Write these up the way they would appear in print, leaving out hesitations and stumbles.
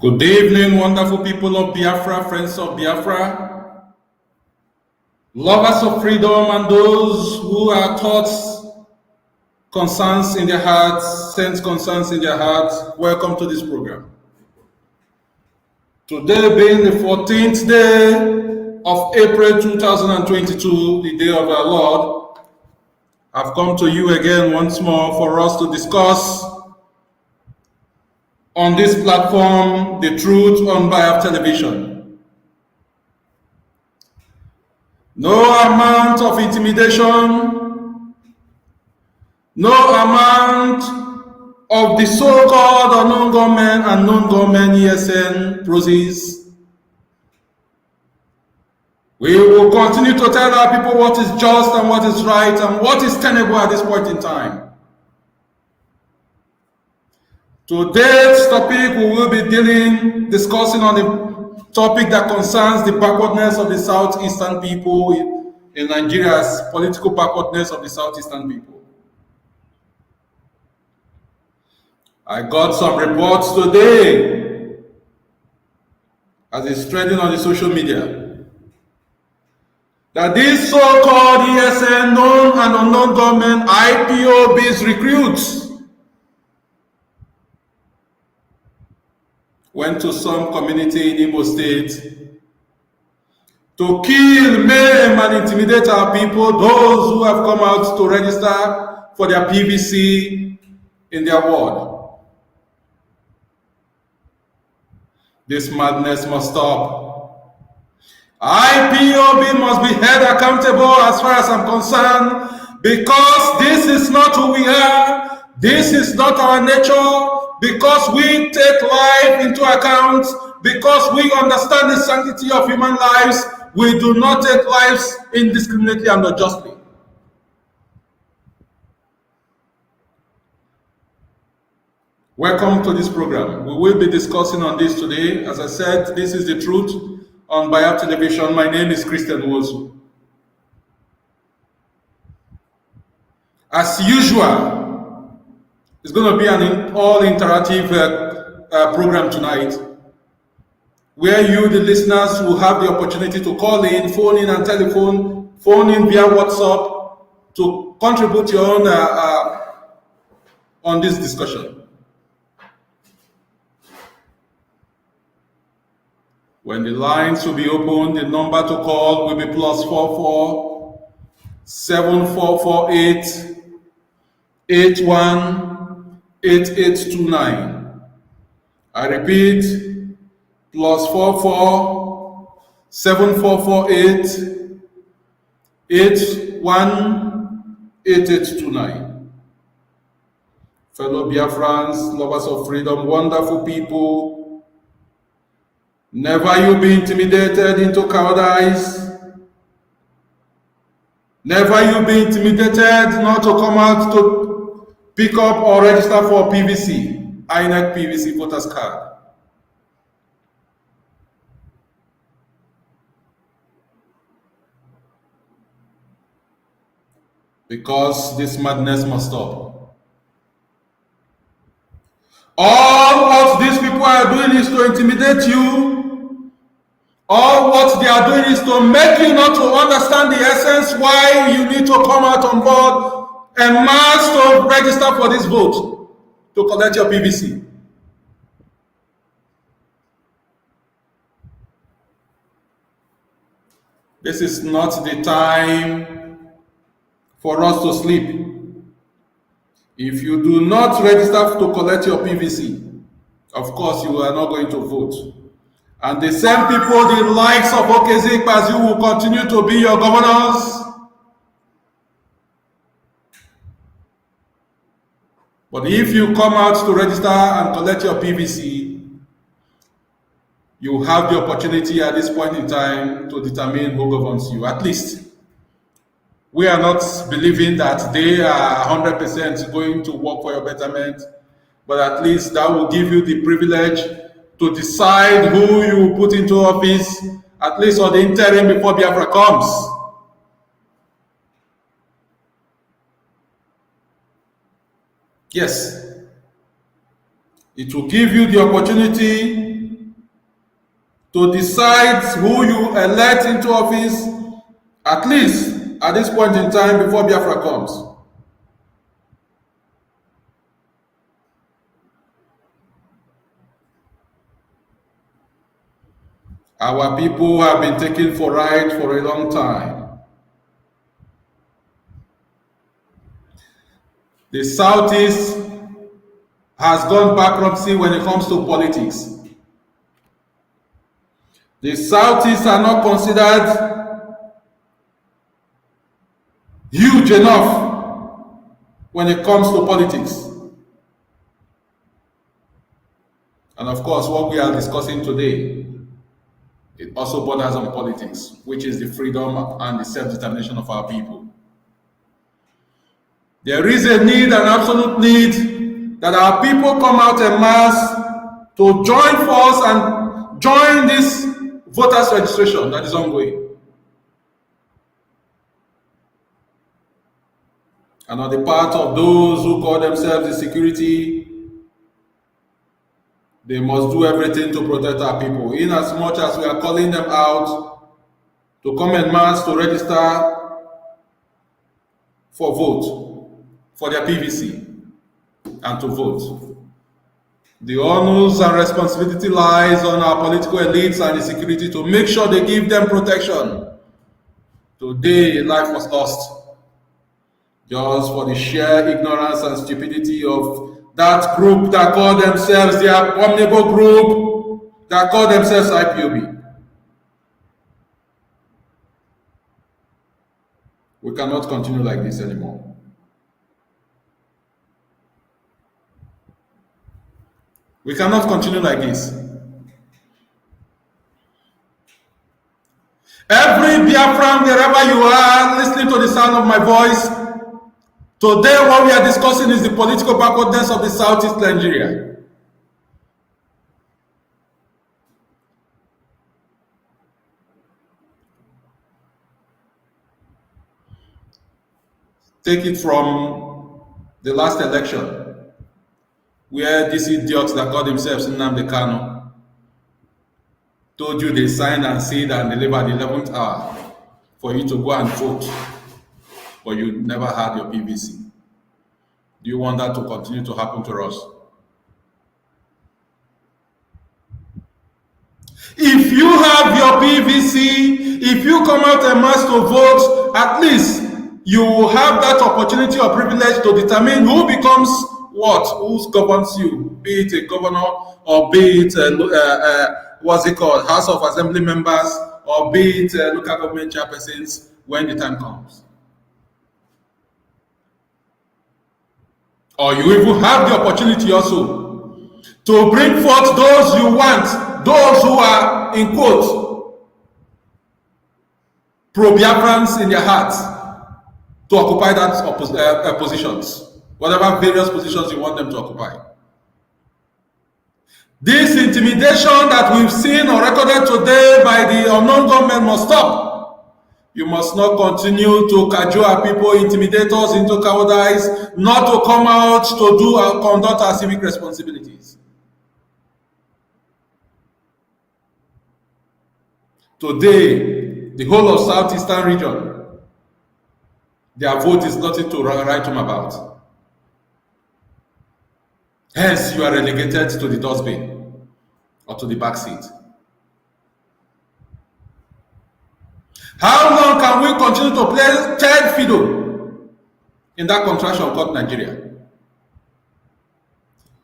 Good evening, wonderful people of Biafra, friends of Biafra, lovers of freedom, and those who are thoughts, concerns in their hearts, sense concerns in their hearts. Welcome to this program. Today being the 14th day of April 2022, the day of our Lord, I've come to you again once more for us to discuss on this platform the truth on Biafra television. No amount of intimidation, no amount of the so-called unknown government and non-government ESN process. We will continue to tell our people what is just and what is right and what is tenable at this point in time. Today's topic we will be discussing on the topic that concerns the backwardness of the Southeastern people in Nigeria's political backwardness of the Southeastern people. I got some reports today as it's trending on the social media that these so-called ESN known and unknown government IPOBs recruits went to some community in Imo State to kill, maim, and intimidate our people, those who have come out to register for their PVC in their ward. This madness must stop. IPOB must be held accountable as far as I'm concerned, because this is not who we are, this is not our nature, because we take life into account, because we understand the sanctity of human lives, we do not take lives indiscriminately and unjustly. Welcome to this program. We will be discussing on this today. As I said, this is the truth on Biafra television. My name is Christian Wozu. As usual, it's going to be an all-interactive program tonight, where you, the listeners, will have the opportunity to call in, phone in, and telephone, phone in via WhatsApp to contribute your own on this discussion. When the lines will be open, the number to call will be +44 7448 818829. I repeat, +44 7448 818829. Fellow Biafrans, lovers of freedom, wonderful people, never you be intimidated into cowardice. Never you be intimidated not to come out to pick up or register for PVC, INEC PVC voters card. Because this madness must stop. All what these people are doing is to intimidate you. All what they are doing is to make you not to understand the essence why you need to come out on board and mass to register for this vote to collect your PVC. This is not the time for us to sleep. If you do not register to collect your PVC, of course you are not going to vote. And the same people, the likes of Okezie, you will continue to be your governors. But if you come out to register and collect your PVC, you have the opportunity at this point in time to determine who governs you. At least, we are not believing that they are 100% going to work for your betterment, but at least that will give you the privilege to decide who you put into office, at least on the interim before Biafra comes. Yes, it will give you the opportunity to decide who you elect into office, at least at this point in time before Biafra comes. Our people have been taken for ride for a long time. The Southeast has gone bankruptcy when it comes to politics. The Southeast are not considered huge enough when it comes to politics. And of course, what we are discussing today, it also borders on politics, which is the freedom and the self-determination of our people. There is a need, an absolute need, that our people come out en masse to join force and join this voters registration that is ongoing. And on the part of those who call themselves the security, they must do everything to protect our people, in as much as we are calling them out to come en masse to register for vote, for their PVC, and to vote. The onus and responsibility lies on our political elites and the security to make sure they give them protection. Today, a life was lost just for the sheer ignorance and stupidity of that group that call themselves the abominable group that call themselves IPOB. We cannot continue like this anymore. We cannot continue like this. Every Biafran, wherever you are, listening to the sound of my voice, today what we are discussing is the political backwardness of the Southeast Nigeria. Take it from the last election, where these idiots that call themselves Nnamdi Kanu told you they signed and sealed and delivered the 11th hour for you to go and vote, but you never had your PVC. Do you want that to continue to happen to us? If you have your PVC, if you come out en masse to vote, at least you will have that opportunity or privilege to determine who becomes what, who governs you, be it a governor or be it what's it called, House of Assembly members, or be it local government chairpersons when the time comes. Or you even have the opportunity also to bring forth those you want, those who are, in quote, pro-Biafrans in their hearts, to occupy that positions, whatever various positions you want them to occupy. This intimidation that we've seen or recorded today by the unknown government must stop. You must not continue to cajole our people, intimidate us into cowardice, not to come out to do and conduct our civic responsibilities. Today, the whole of Southeastern region, their vote is nothing to write home about. Hence, you are relegated to the dustbin or to the back seat. How long can we continue to play third fiddle in that contraction called Nigeria?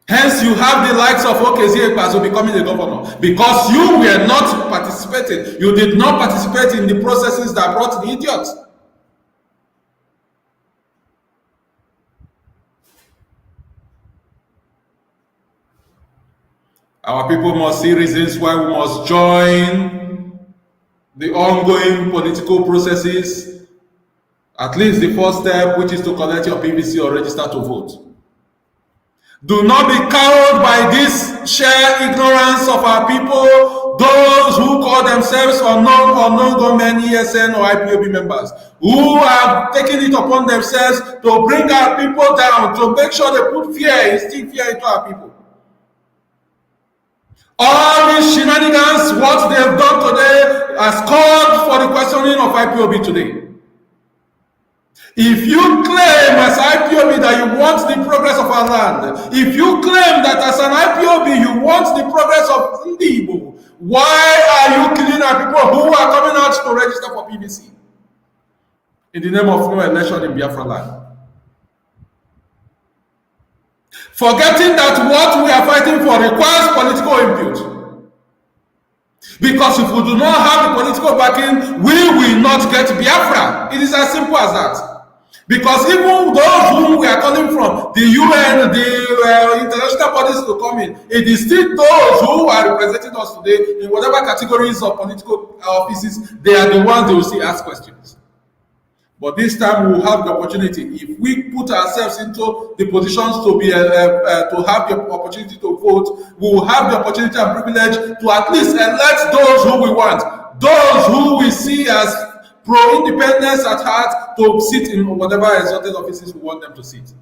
Hence, you have the likes of Okezie Ekpazu becoming the governor because you were not participating. You did not participate in the processes that brought the idiots. Our people must see reasons why we must join the ongoing political processes, at least the first step, which is to collect your PVC or register to vote. Do not be cowed by this sheer ignorance of our people, those who call themselves unknown government ESN or IPOB members, who have taken it upon themselves to bring our people down, to make sure they put fear, instill fear into our people. All these shenanigans, what they have done today, has called for the questioning of IPOB today. If you claim as IPOB that you want the progress of our land, if you claim that as an IPOB you want the progress of Ndibo, why are you killing our people who are coming out to register for PVC in the name of no election in Biafra land? Forgetting that what we are fighting for requires political input. Because if we do not have the political backing, we will not get Biafra. It is as simple as that. Because even those whom we are calling from, the UN, the international bodies to come in, it is still those who are representing us today in whatever categories of political offices, they are the ones they will see ask questions. But this time we will have the opportunity. If we put ourselves into the positions to be to have the opportunity to vote, we will have the opportunity and privilege to at least elect those who we want, those who we see as pro-independence at heart, to sit in whatever exalted offices we want them to sit.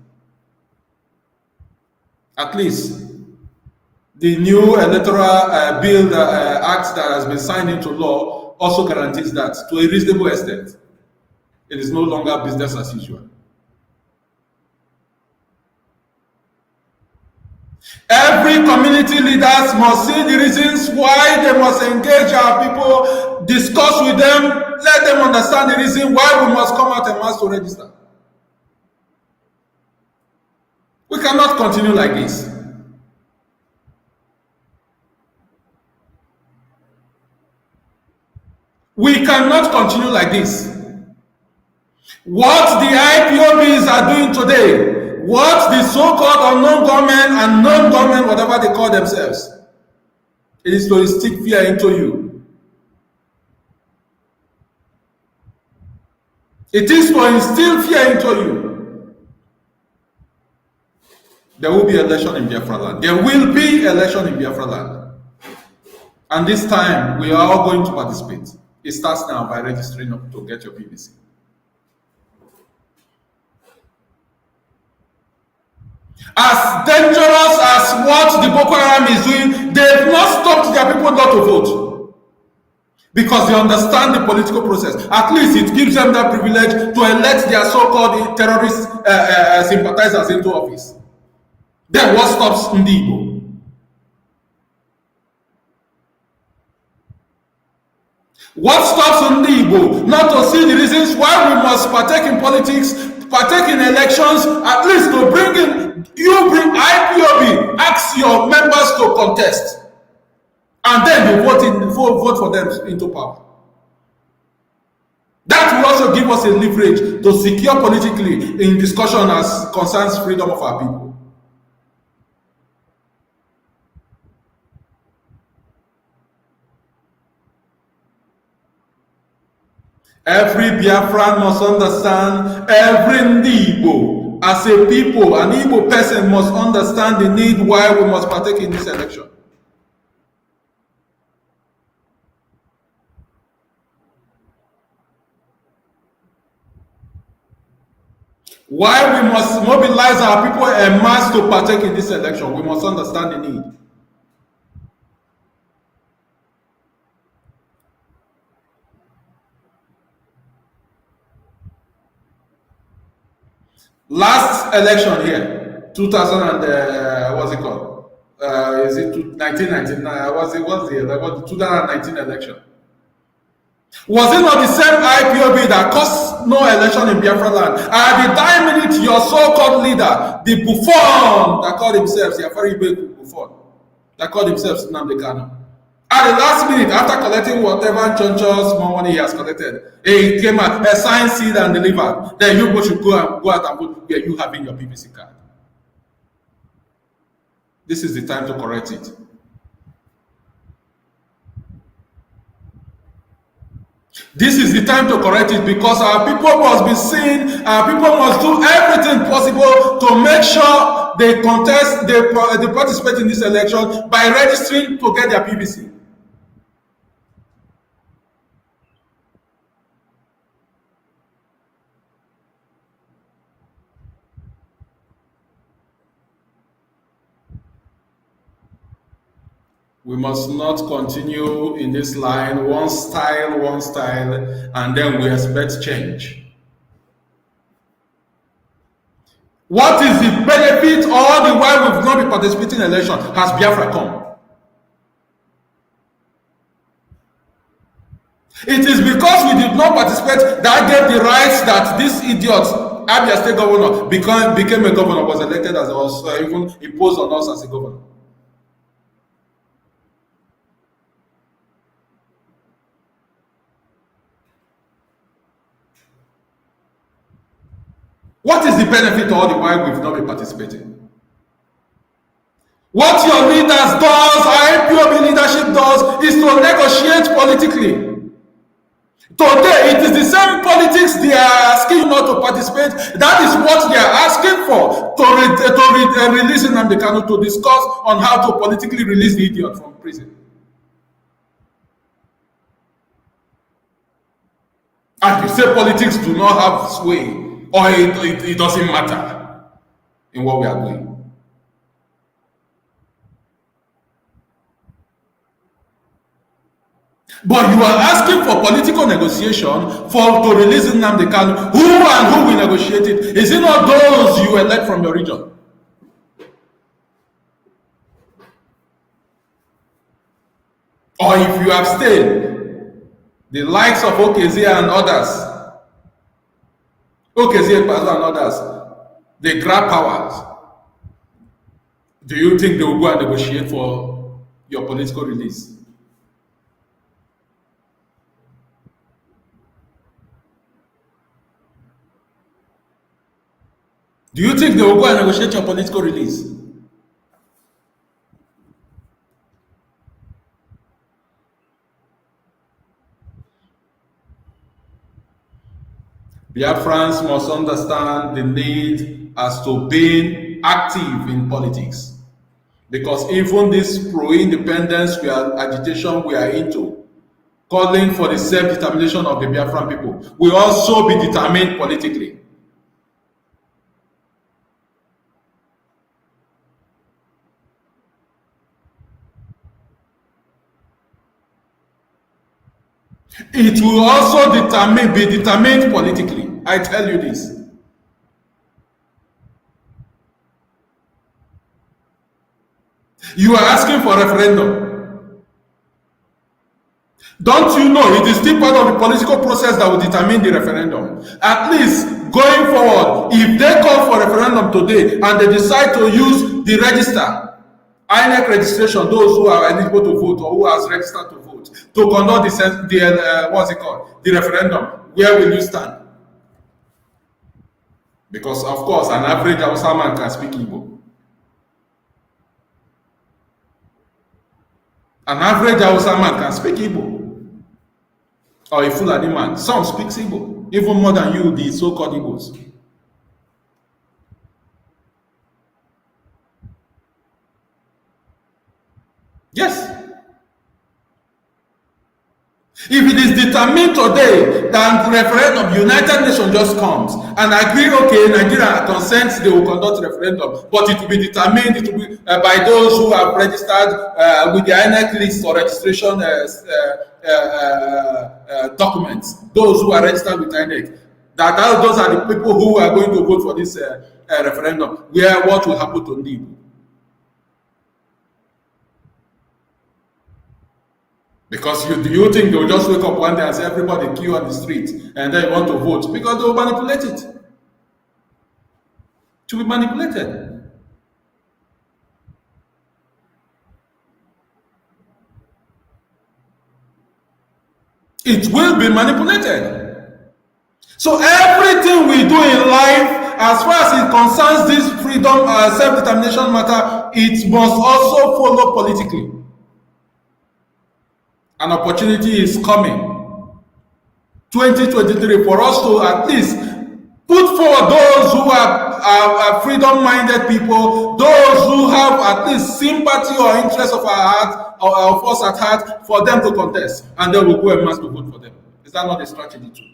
At least the new electoral bill act that has been signed into law also guarantees that to a reasonable extent. It is no longer business as usual. Every community leaders must see the reasons why they must engage our people, discuss with them, let them understand the reason why we must come out en masse to register. We cannot continue like this. We cannot continue like this. What the IPOBs are doing today, what the so-called unknown government and known government, whatever they call themselves, it is to instill fear into you. It is to instill fear into you. There will be election in Biafra land. There will be election in Biafra land. And this time, we are all going to participate. It starts now by registering to get your PVC. As dangerous as what the Boko Haram is doing, they have not stopped their people not to vote. Because they understand the political process. At least it gives them that privilege to elect their so-called terrorist sympathizers into office. Then what stops Ndibo? What stops Ndibo not to see the reasons why we must partake in politics, partake in elections, at least to bring in, you bring IPOB, ask your members to contest. And then you vote for them into power. That will also give us a leverage to secure politically in discussion as concerns freedom of our people. Every Biafran must understand, every Ndibo, as a people, an Igbo person must understand the need why we must partake in this election. Why we must mobilize our people en masse to partake in this election, we must understand the need. Last election here, 2000 and what's it called? Is it 1999? What's the 2019 election? Was it not the same IPOB that caused no election in Biafra land? At the time minute, your so-called leader, the buffoon that called himself, the very big buffoon, that called himself Nnamdi Kanu. At the last minute, after collecting whatever chonchos more money he has collected, he came out, signed, sealed, and delivered. Then you should go out and vote where you having your PVC card. This is the time to correct it. This is the time to correct it, because our people must be seen, our people must do everything possible to make sure they contest, they participate in this election by registering to get their PVC. We must not continue in this line, one style, and then we expect change. What is the benefit all the while we've not been participating in election? Has Biafra come? It is because we did not participate that gave the rights that this idiot, Abia State governor, became a governor, was elected as also even imposed on us as a governor. What is the benefit all the while we've not been participating? What your leaders does, our IPOB leadership does, is to negotiate politically. Today, it is the same politics they are asking you not to participate. That is what they are asking for, to release Nnamdi Kanu, to discuss on how to politically release the idiot from prison. And you say politics do not have sway, or it doesn't matter in what we are doing. But you are asking for political negotiation to release Nnamdi Kanu. Who will negotiate it? Is it not those you elect from your region? Or if you abstain, the likes of Okezie and others, Okezie and others, they grab powers. Do you think they will go and negotiate for your political release? Do you think they will go and negotiate your political release? Biafrans must understand the need as to being active in politics. Because even this pro-independence agitation we are into, calling for the self-determination of the Biafran people, will also be determined politically. It will also be determined politically. I tell you this. You are asking for a referendum. Don't you know it is still part of the political process that will determine the referendum? At least going forward, if they call for referendum today and they decide to use the register, INEC registration, those who are eligible to vote or who has registered to vote, to conduct the referendum, where will you stand? Because of course, an average Hausa man can speak Igbo. An average Hausa man can speak Igbo. Or a Fulani man. Some speak Igbo, even more than you, the so-called Igbos. Yes. If it is determined today that referendum, United Nations just comes and agree, okay, Nigeria consents, they will conduct referendum, but it will be determined, it will be by those who have registered with the INEC list or registration documents, those who are registered with INEC, those are the people who are going to vote for this referendum, what will happen to them? Because do you think they will just wake up one day and say everybody queue on the street and then want to vote? Because they will manipulate it. To be manipulated. It will be manipulated. So everything we do in life, as far as it concerns this freedom, self-determination matter, it must also follow politically. An opportunity is coming, 2023, for us to at least put forward those who are freedom-minded people, those who have at least sympathy or interest of our heart, or of us at heart, for them to contest, and then we'll go and mass to vote for them. Is that not a strategy too?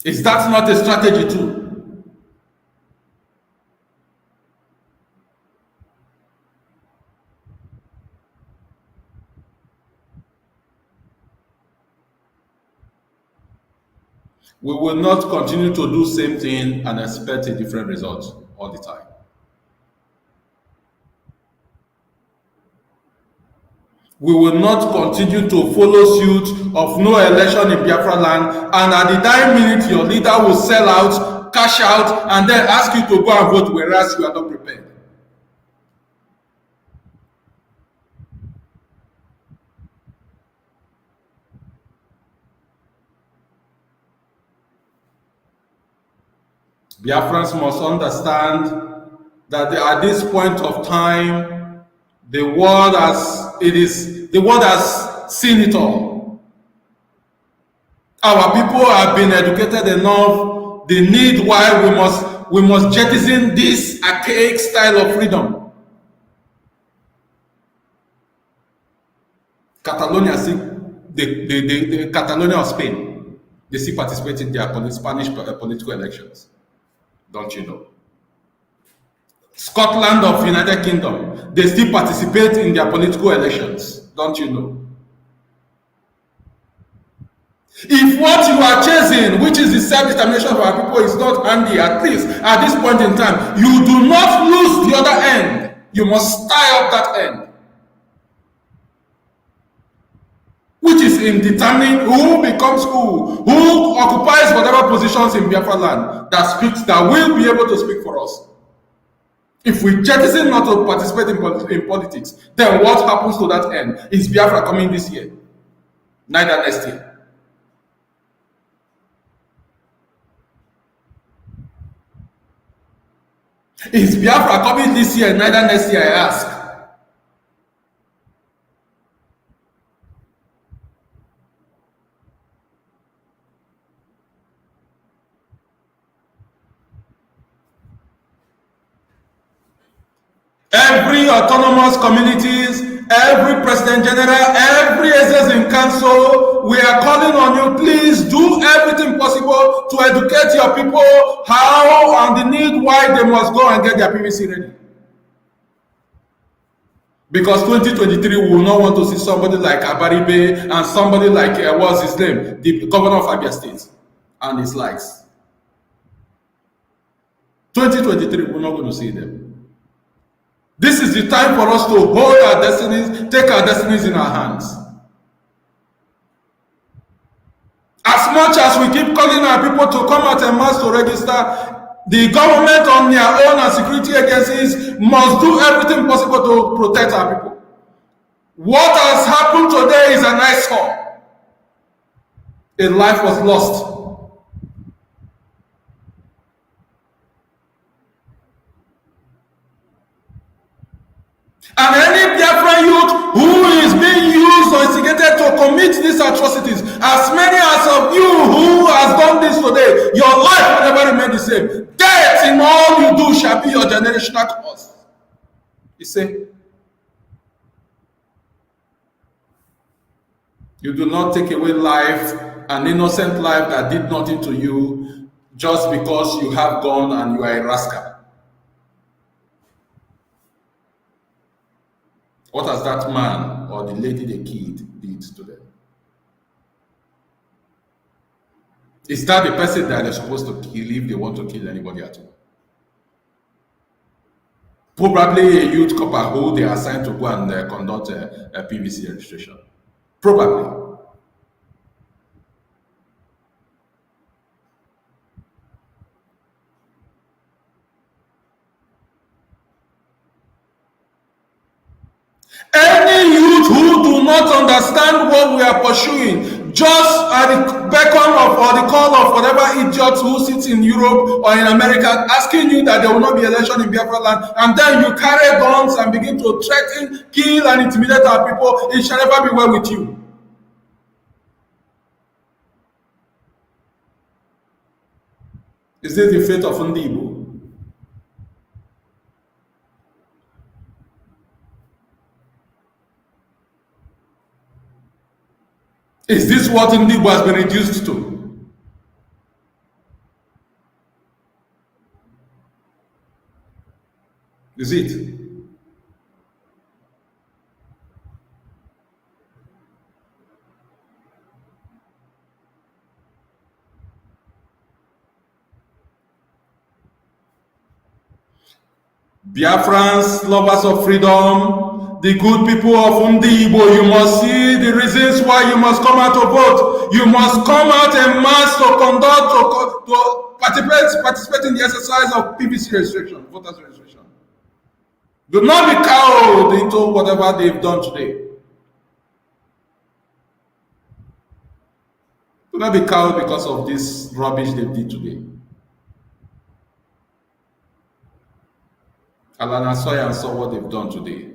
Is that not a strategy too? We will not continue to do same thing and expect a different result all the time. We will not continue to follow suit of no election in Biafra land, and at the dying minute your leader will sell out, cash out, and then ask you to go and vote, whereas you are not prepared. Biafrans must understand that at this point of time, the world has seen it all. Our people have been educated enough. The need why we must jettison this archaic style of freedom. Catalonia, see, the Catalonia of Spain, they still participate in their Spanish political elections. Don't you know? Scotland of United Kingdom, they still participate in their political elections. Don't you know? If what you are chasing, which is the self-determination of our people, is not handy, at least at this point in time, you do not lose the other end. You must tie up that end, which is in determining who becomes who occupies whatever positions in Biafra land that will be able to speak for us. If we jettison not to participate in politics, then what happens to that end? Is Biafra coming this year? Neither next year. Is Biafra coming this year? Neither next year, I ask. Every autonomous communities, every president general, every SS in council, we are calling on you, please do everything possible to educate your people how and the need why they must go and get their PVC ready. Because 2023, we will not want to see somebody like Abaribe and somebody like, what's his name, the governor of Abia State and his likes. 2023, we're not going to see them. This is the time for us to hold our destinies, take our destinies in our hands. As much as we keep calling our people to come out en masse to register, the government on their own and security agencies must do everything possible to protect our people. What has happened today is an eyesore. A life was lost. And any Biafran youth who is being used or instigated to commit these atrocities, as many as of you who has done this today, your life will never remain the same. Death in all you do shall be your generational curse. You see, you do not take away life, an innocent life that did nothing to you, just because you have gone and you are a rascal. What has that man or the lady they killed did to them? Is that the person that they're supposed to kill if they want to kill anybody at all? Probably a youth copper who they are assigned to go and conduct a PVC registration. Probably. Any youth who do not understand what we are pursuing, just at the beckon of or the call of whatever idiot who sits in Europe or in America asking you that there will not be election in Biafra land, and then you carry guns and begin to threaten, kill, and intimidate our people, it shall never be well with you. Is this the fate of Ndibo? Is this what Ndibo has been reduced to? Is it? Biafrans, lovers of freedom, the good people of Igbo, you must see the reasons why you must come out to vote. You must come out en masse to conduct, to participate in the exercise of PVC registration, voters registration. Do not be cowed into whatever they've done today. Do not be cowed because of this rubbish they did today. Alana Soya saw what they've done today.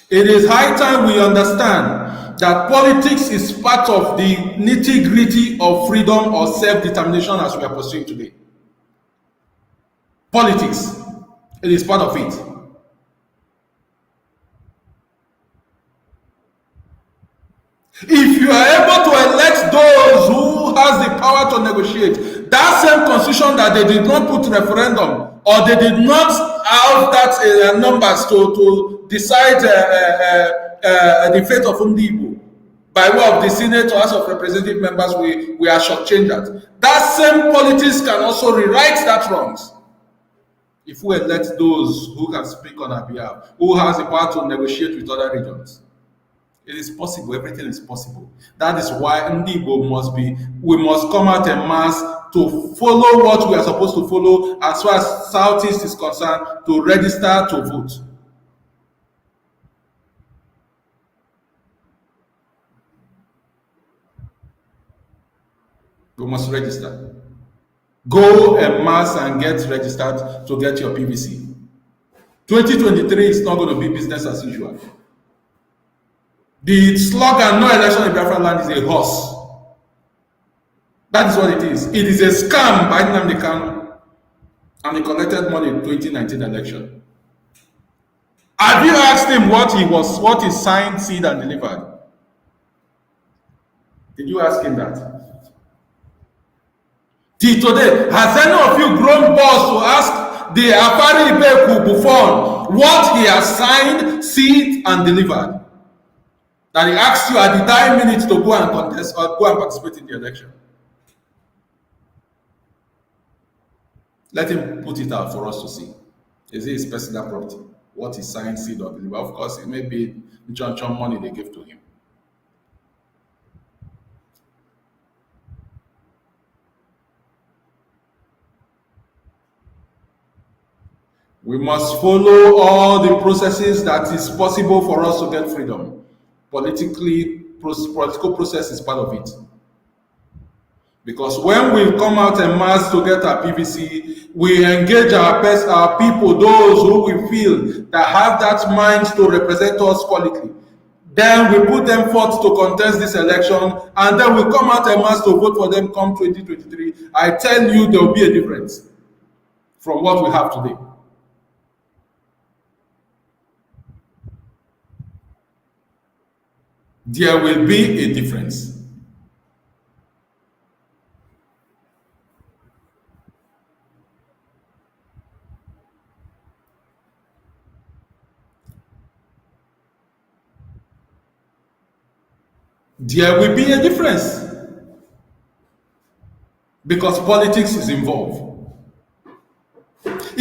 It is high time we understand that politics is part of the nitty-gritty of freedom or self-determination as we are pursuing today. Politics, it is part of it. If you are able to elect those who has the power to negotiate, that same constitution that they did not put referendum or they did not have that numbers to decide the fate of Igbo by way of the Senate or House of Representative members, we are shortchanged that. That same politics can also rewrite that wrongs. If we elect those who can speak on our behalf, who has the power to negotiate with other regions. It is possible. Everything is possible. That is why Igbo we must come out en masse to follow what we are supposed to follow as far as Southeast is concerned, to register to vote. You must register. Go en masse and get registered to get your PVC. 2023 is not going to be business as usual. The slogan, no election in Biafra land, is a horse. That is what it is. It is a scam by Nnamdi Kanu, and he collected money in 2019 election. Have you asked him what he signed, seed, and delivered? Did you ask him that? Till today, has any of you grown balls to ask the Afari Ibeku Buffon what he has signed, seed, and delivered? That he asked you at the dying minute to go and contest or go and participate in the election. Let him put it out for us to see. Is it his personal property? What he signed, seed, or delivered? Of course, it may be John money they gave to him. We must follow all the processes that is possible for us to get freedom. Political process is part of it. Because when we come out en masse to get our PVC, we engage our people, those who we feel that have that mind to represent us quality. Then we put them forth to contest this election, and then we come out en masse to vote for them come 2023. I tell you, there will be a difference from what we have today. There will be a difference. There will be a difference because politics is involved.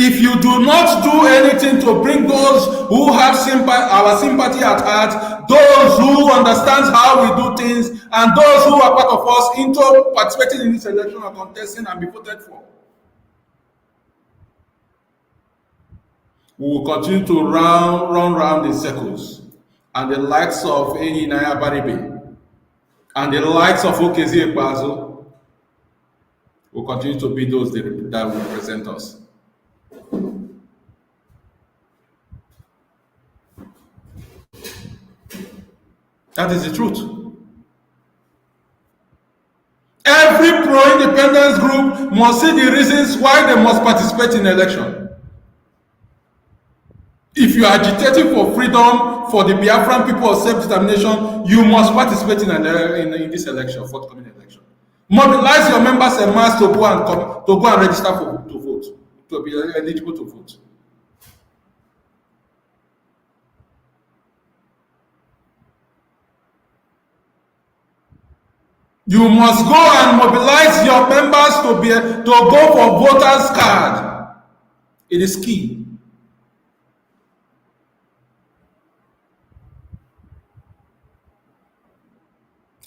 If you do not do anything to bring those who have our sympathy at heart, those who understand how we do things, and those who are part of us into participating in this election and contesting and be voted for, we will continue to run round in circles. And the likes of Enyi Naya Baribe and the likes of Okezie Ekpazo will continue to be those that will represent us. That is the truth. Every pro-independence group must see the reasons why they must participate in election. If you are agitating for freedom, for the Biafran people of self-determination, you must participate in this election, forthcoming election. Mobilize your members en masse to go and register to vote, to be eligible to vote. You must go and mobilize your members to go for voters card. It is key.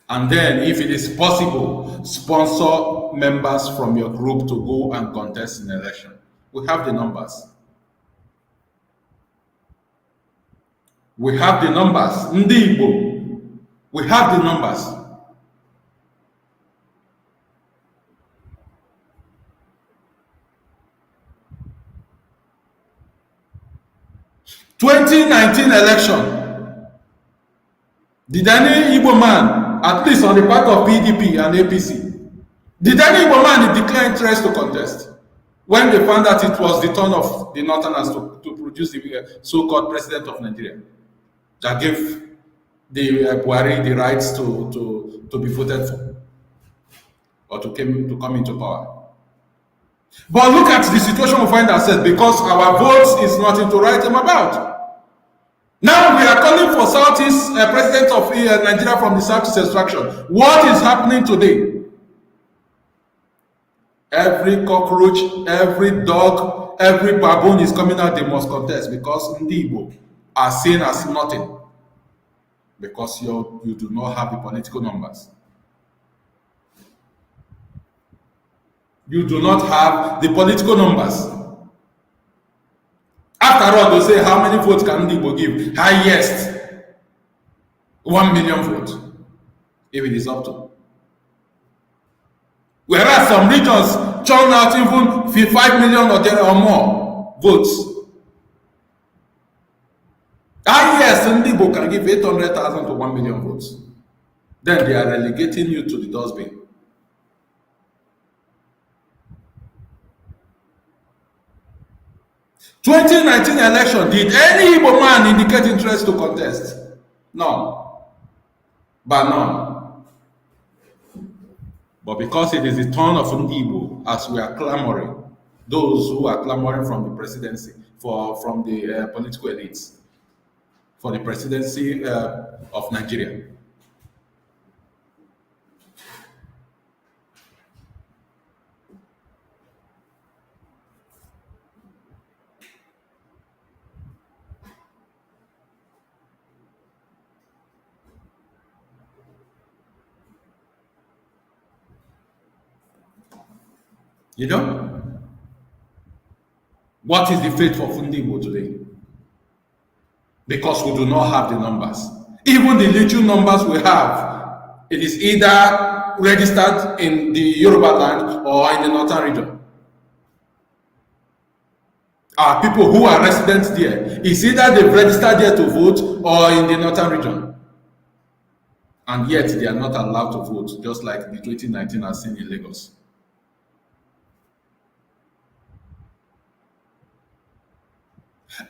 And then, if it is possible, sponsor members from your group to go and contest in election. We have the numbers. We have the numbers. Ndị Igbo, we have the numbers. (2019) election. Did any Igbo man, at least on the part of PDP and APC, did any Igbo man declare interest to contest when they found that it was the turn of the Northerners to produce the so-called president of Nigeria that gave the Buhari the rights to be voted for or to come into power? But look at the situation we find ourselves, because our votes is nothing to write them about. Now we are calling for SouthEast president of Nigeria from the SouthEast extraction. What is happening today? Every cockroach, every dog, every baboon is coming out, they must contest, because Ndị Igbo are seen as nothing, because you do not have the political numbers. You do not have the political numbers. After all, they say, how many votes can Ndị Igbo give? Highest 1 million votes, if it is up to. Whereas some regions churn out even 5 million or more votes. Yes, Ndị Igbo can give 800,000 to 1 million votes. Then they are relegating you to the dustbin. (2019) election, did any Igbo man indicate interest to contest? None. But none. But because it is the turn of Ndị Igbo, as we are clamoring, those who are clamoring from the presidency, from the political elites, for the presidency of Nigeria. You know? What is the fate for Ndị Igbo today? Because we do not have the numbers. Even the little numbers we have, it is either registered in the Yoruba land or in the northern region. Our people who are residents there, it's either they've registered there to vote or in the northern region. And yet they are not allowed to vote, just like the 2019 as seen in Lagos.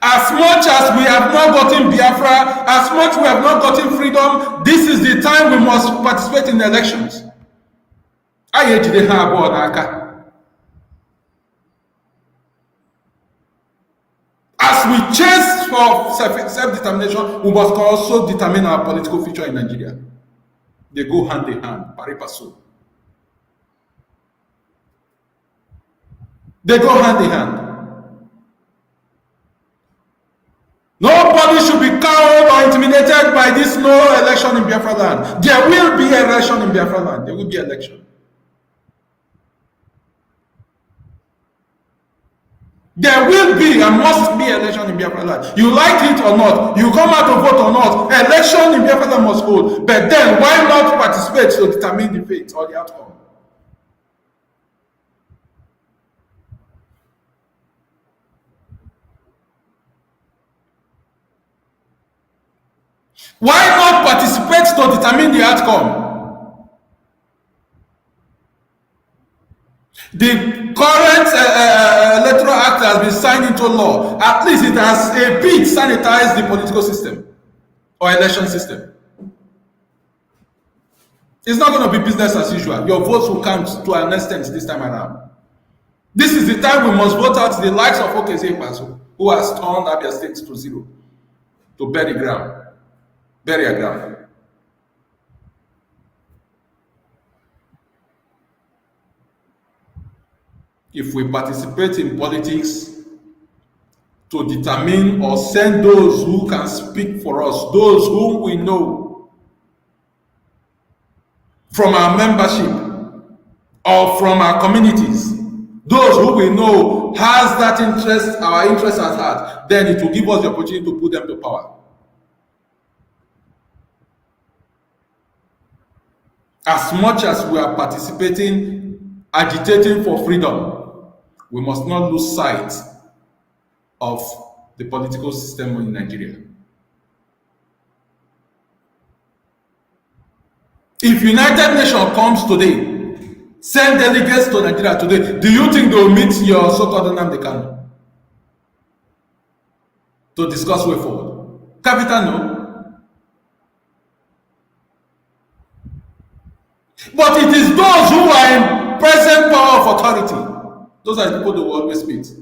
As much as we have not gotten Biafra, as much we have not gotten freedom, this is the time we must participate in the elections. As we chase for self-determination, we must also determine our political future in Nigeria. They go hand in hand, pari passu. They go hand in hand. Nobody should be cowed or intimidated by this no election in Biafra land. There will be an election in Biafra land. There will be an election. There will be and must be an election in Biafra land. You like it or not, you come out to vote or not, election in Biafra land must hold. But then why not participate to determine the fate or the outcome? Why not participate to determine the outcome? The current electoral act has been signed into law. At least it has a bit sanitized the political system or election system. It's not going to be business as usual. Your votes will count to an extent this time around. This is the time we must vote out the likes of Okeze Ikpeazu, who has turned Abia State to zero, to bury ground. Burial ground. if we participate in politics to determine or send those who can speak for us, those whom we know from our membership or from our communities, those who we know has that interest, our interest at heart, then it will give us the opportunity to put them to power. As much as we are participating, agitating for freedom, we must not lose sight of the political system in Nigeria. If United Nations comes today, send delegates to Nigeria today, do you think they will meet your so-called Nnamdi Kanu to discuss way forward? Capital no. But it is those who are in present power of authority. Those are the people they will always meet.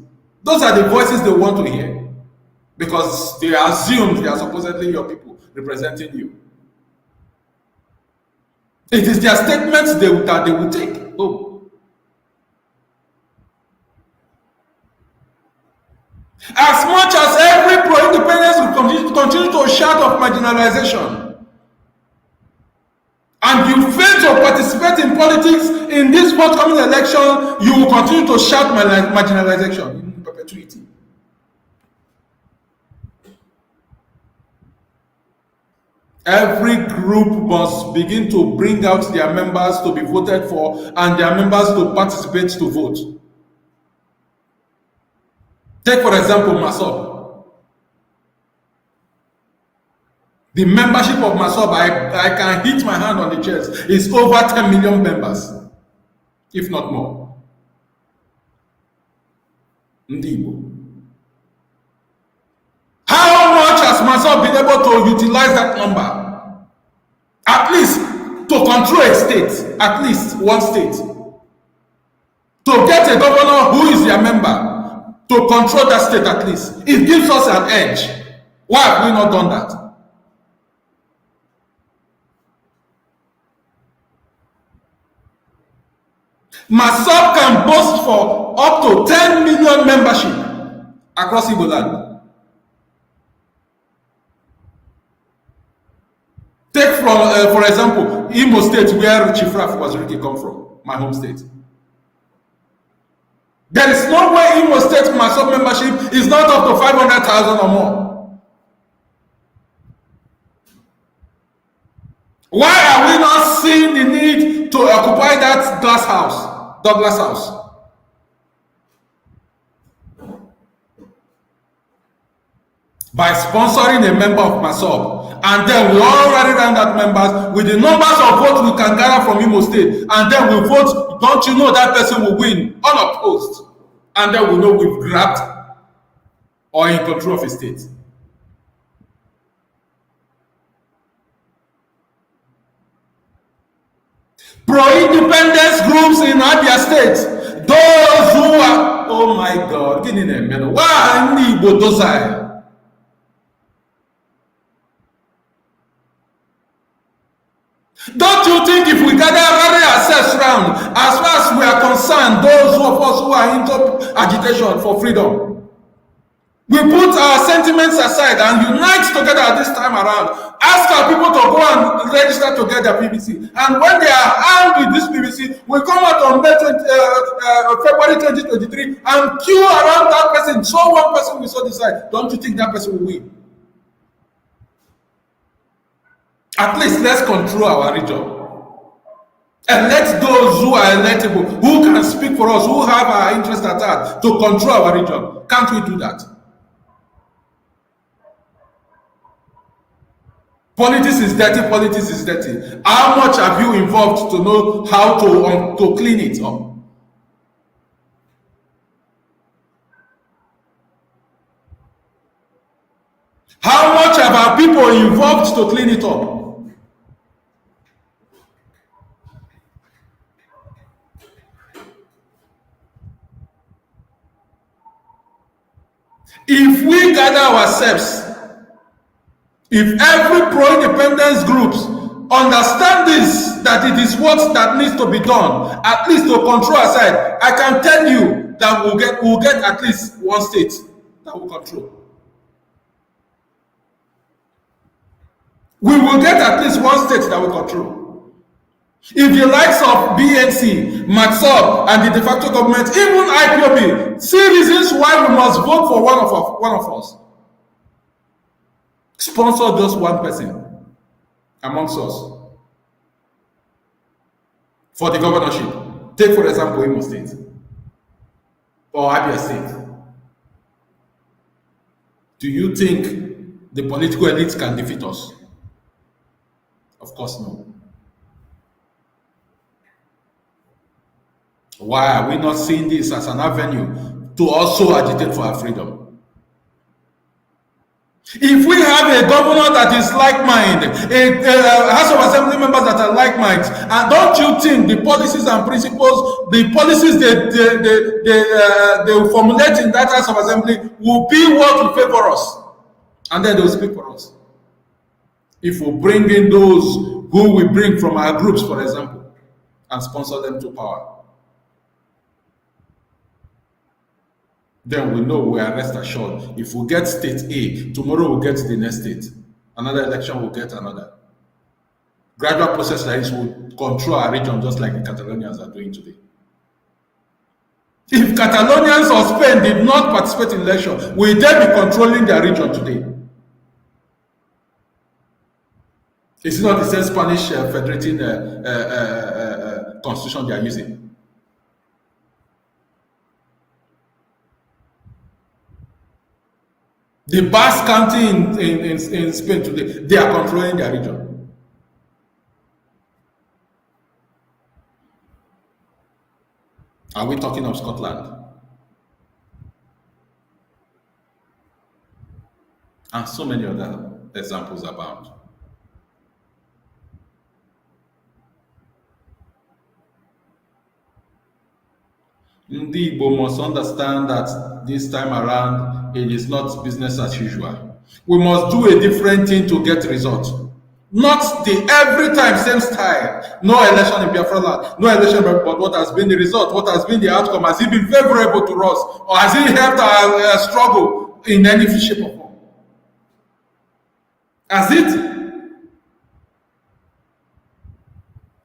Those are the voices they want to hear. Because they assume they are supposedly your people representing you. It is their statements that they will take. Oh. As much as every pro-independence will continue to shout of marginalization, and you fail to participate in politics in this forthcoming election, you will continue to shout marginalization in perpetuity. Every group must begin to bring out their members to be voted for and their members to participate to vote. Take, for example, MASOB. The membership of MASOB, I can hit my hand on the chest, is over 10 million members, if not more. Ndibo. How much has MASOB been able to utilize that number? At least to control a state, at least one state. To get a governor who is their member, to control that state at least. It gives us an edge. Why have we not done that? MASOB can boast for up to 10 million membership across Igbo land. Take from, for example, Imo State, where Chief Raf was really come from, my home state. There is no way Imo State MASOB membership is not up to 500,000 or more. Why are we not seeing the need to occupy that glass house, Douglas House? By sponsoring a member of MASOB, and then we all rally around that members with the numbers of votes we can gather from Imo State, and then we vote, don't you know that person will win unopposed? And then we know we've grabbed or in control of a state. Pro-independence groups in Abia State, those who are, oh my God, get in there, man. Why need those? Don't you think if we rally ourselves around, as far as we are concerned, those of us who are into agitation for freedom, we put our sentiments aside and unite together at this time around, ask our people to go and register to get their PVC. And when they are armed with this PVC, we come out on February 2023 and queue around that person. So one person will so decide. Don't you think that person will win? At least let's control our region. And let those who are electable, who can speak for us, who have our interest at heart, to control our region. Can't we do that? Politics is dirty, politics is dirty. How much have you involved to know how to clean it up? How much have our people involved to clean it up? If we gather ourselves, if every pro-independence groups understand this, that it is what that needs to be done, at least to control aside, I can tell you, that we'll get at least one state that will control. We will get at least one state that will control. If the likes of BNC, Maxop, and the de facto government, even IPOB, see reasons why we must vote for one of us. Sponsor just one person amongst us for the governorship. Take, for example, Imo State or Abia State. Do you think the political elites can defeat us? Of course, no. Why are we not seeing this as an avenue to also agitate for our freedom? If we have a governor that is like-minded, a House of Assembly members that are like-minded, and don't you think the policies and principles, the policies they formulate in that House of Assembly will be what will favor us, and then they will speak for us? If we bring in those who we bring from our groups, for example, and sponsor them to power, then we know we are rest assured. If we get state A, tomorrow we'll get the next state. Another election will get another. Gradual process like this will control our region just like the Catalonians are doing today. If Catalonians or Spain did not participate in election, will they be controlling their region today? It's not the same Spanish federating constitution they are using. The Basque County in Spain today, they are controlling their region. Are we talking of Scotland? And so many other examples abound. Ndị Igbo must understand that this time around, it is not business as usual. We must do a different thing to get results. Not the every time same style. No election in Biafra land, no election, but what has been the result? What has been the outcome? Has it been favorable to us? Or has it helped our struggle in any shape or form? Has it?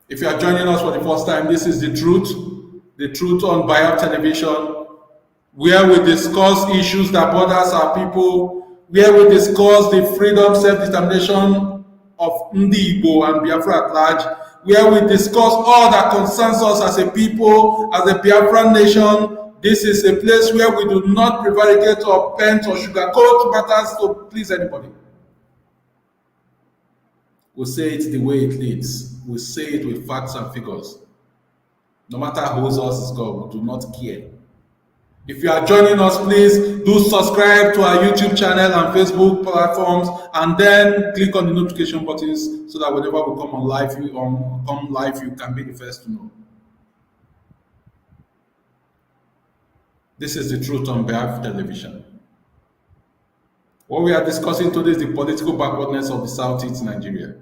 If you are joining us for the first time, this is the truth on Biafra television, where we discuss issues that bothers our people, where we discuss the freedom, self-determination of Ndi Igbo and Biafra at large, where we discuss all that concerns us as a people, as a Biafran nation. This is a place where we do not prevaricate or paint or sugarcoat matters to please anybody. We say it the way it leads. We say it with facts and figures. No matter who us is God, we do not care. If you are joining us, please do subscribe to our YouTube channel and Facebook platforms, and then click on the notification buttons so that whenever we come on live, you can be the first to know. This is the truth on Biafra television. What we are discussing today is the political backwardness of the Southeast Nigeria.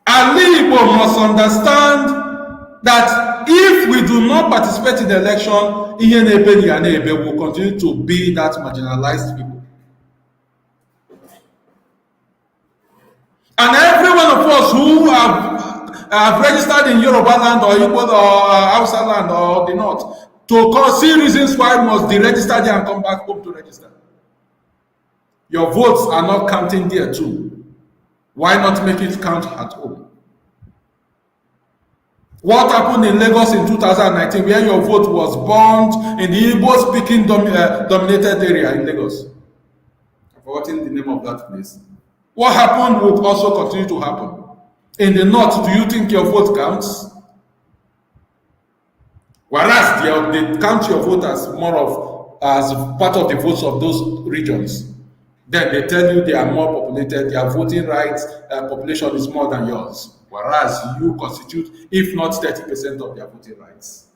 Ali Igbo must understand that if we do not participate in the election, Ihe will continue to be that marginalized people. And every one of us who have registered in Yoruba land or Igbo or Hausa land or the North to see reasons why we must deregister there and come back home to register. Your votes are not counting there too. Why not make it count at home? What happened in Lagos in 2019, where your vote was burned in the Igbo-speaking dominated area in Lagos? I've forgotten the name of that place. What happened will also continue to happen. In the North, do you think your vote counts? Whereas they count your vote as as part of the votes of those regions. Then they tell you they are more populated, their voting rights population is more than yours. Whereas you constitute, if not 30% of their voting rights.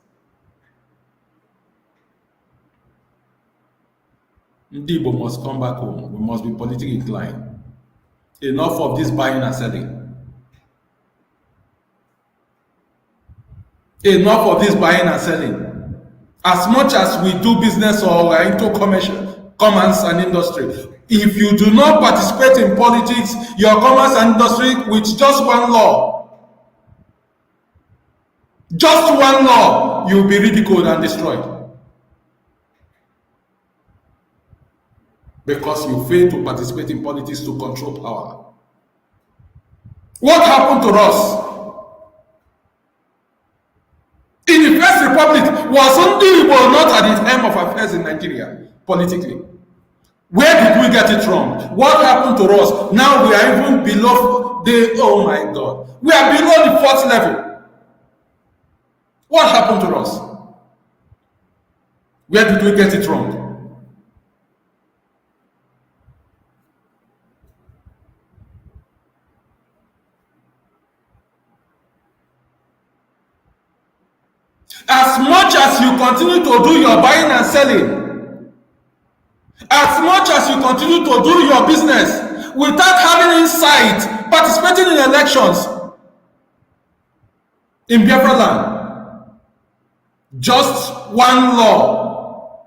Ndi Igbo must come back home. We must be politically inclined. Enough of this buying and selling. Enough of this buying and selling. As much as we do business or we are into commerce and industry, if you do not participate in politics, your commerce and industry with just one law, you'll be ridiculed and destroyed. Because you fail to participate in politics to control power. What happened to us? In the First Republic, was Igbo not at the helm of affairs in Nigeria, politically? Where did we get it wrong? What happened to us? Now we are even below oh my God. We are below the 4th level. What happened to us? Where did we get it wrong? As much as you continue to do your buying and selling, as much as you continue to do your business without having insight, participating in elections in Biafra land, just one law,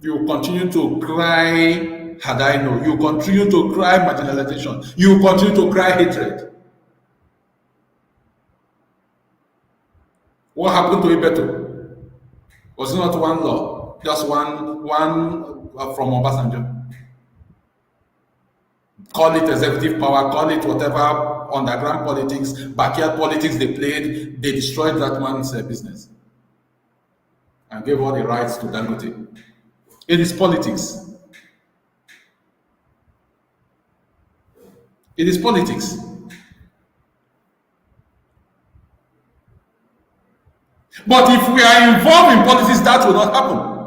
you continue to cry, had I known, you continue to cry marginalization, you continue to cry hatred. What happened to Ibeto? Was it not one law? Just one from Obasanjo? Call it executive power, call it whatever, underground politics, backyard politics they played, they destroyed that man's business and gave all the rights to Dangote. It is politics. It is politics. But if we are involved in politics, that will not happen.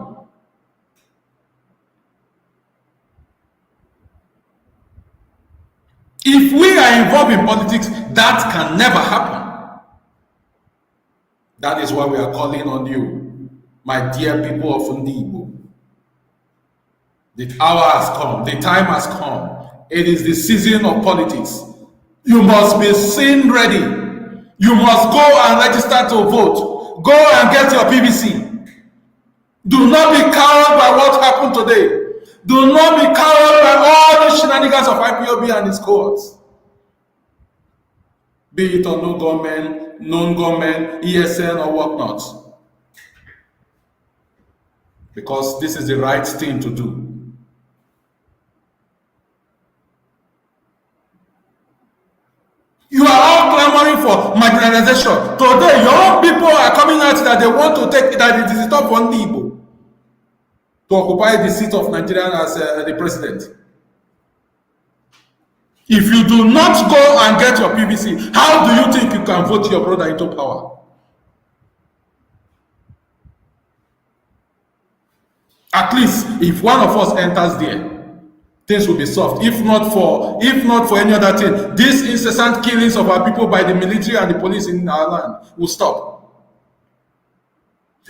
If we are involved in politics, that can never happen. That is why we are calling on you, my dear people of Ndibo. The hour has come, the time has come. It is the season of politics. You must be seen ready. You must go and register to vote. Go and get your PVC. Do not be cowed by what happened today. Do not be cowed by all the shenanigans of IPOB and its cohorts. Be it on non-government, ESN or whatnot. Because this is the right thing to do. You are all clamoring for marginalization. Today, your own people are coming out that they want to take that it is top on the Igbo to occupy the seat of Nigeria as the president. If you do not go and get your PVC, how do you think you can vote your brother into power? At least if one of us enters there, things will be soft. If not for any other thing, these incessant killings of our people by the military and the police in our land will stop.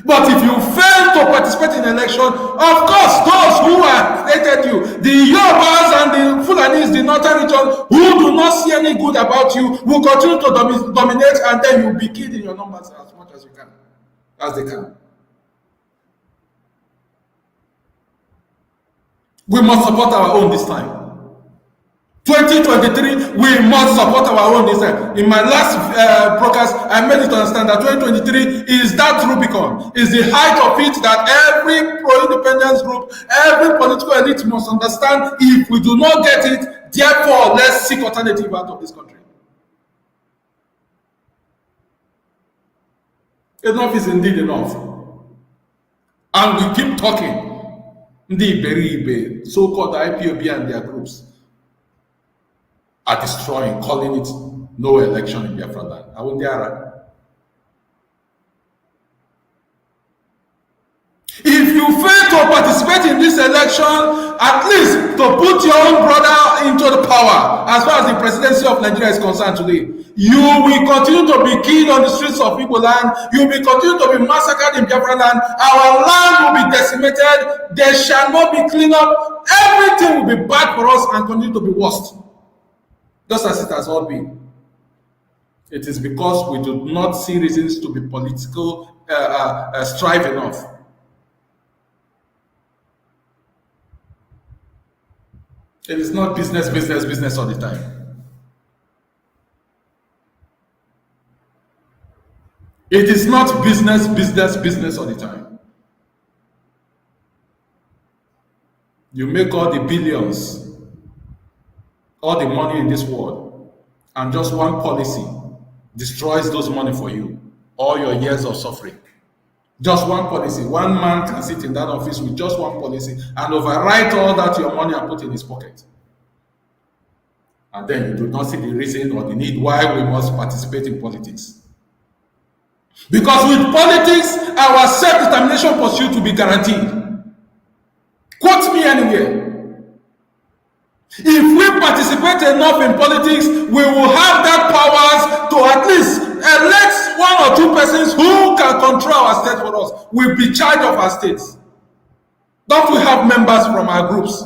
But if you fail to participate in election, of course, those who have hated you, the Yorubas and the Fulanis, the northern region, who do not see any good about you, will continue to dominate, and then you'll be killed in your numbers as much as you can, as they can. We must support our own this time. 2023, we must support our own this time. In my last broadcast, I made it to understand that 2023 is that Rubicon, is the height of it that every pro-independence group, every political elite must understand. If we do not get it, therefore, let's seek alternative out of this country. Enough is indeed enough. And we keep talking. The Beribe, so-called IPOB and their groups are destroying, calling it no election in Biafra land. If you fail to participate in this election, at least to put your own brother into the power, as far as the presidency of Nigeria is concerned today, you will continue to be killed on the streets of Igbo land. You will continue to be massacred in Biafra land. Our land will be decimated. There shall not be cleanup. Everything will be bad for us and continue to be worse, just as it has all been. It is because we do not see reasons to be political strive enough. It is not business, business, business all the time. It is not business, business, business all the time. You make all the billions, all the money in this world, and just one policy destroys those money for you, all your years of suffering. Just one policy. One man can sit in that office with just one policy and overwrite all that your money and put in his pocket. And then you do not see the reason or the need why we must participate in politics. Because with politics, our self-determination pursuit to be guaranteed. Quote me anywhere. If we participate enough in politics, we will have that powers to at least elect one or two persons who can control our state for us. We'll be charged of our states. Don't we have members from our groups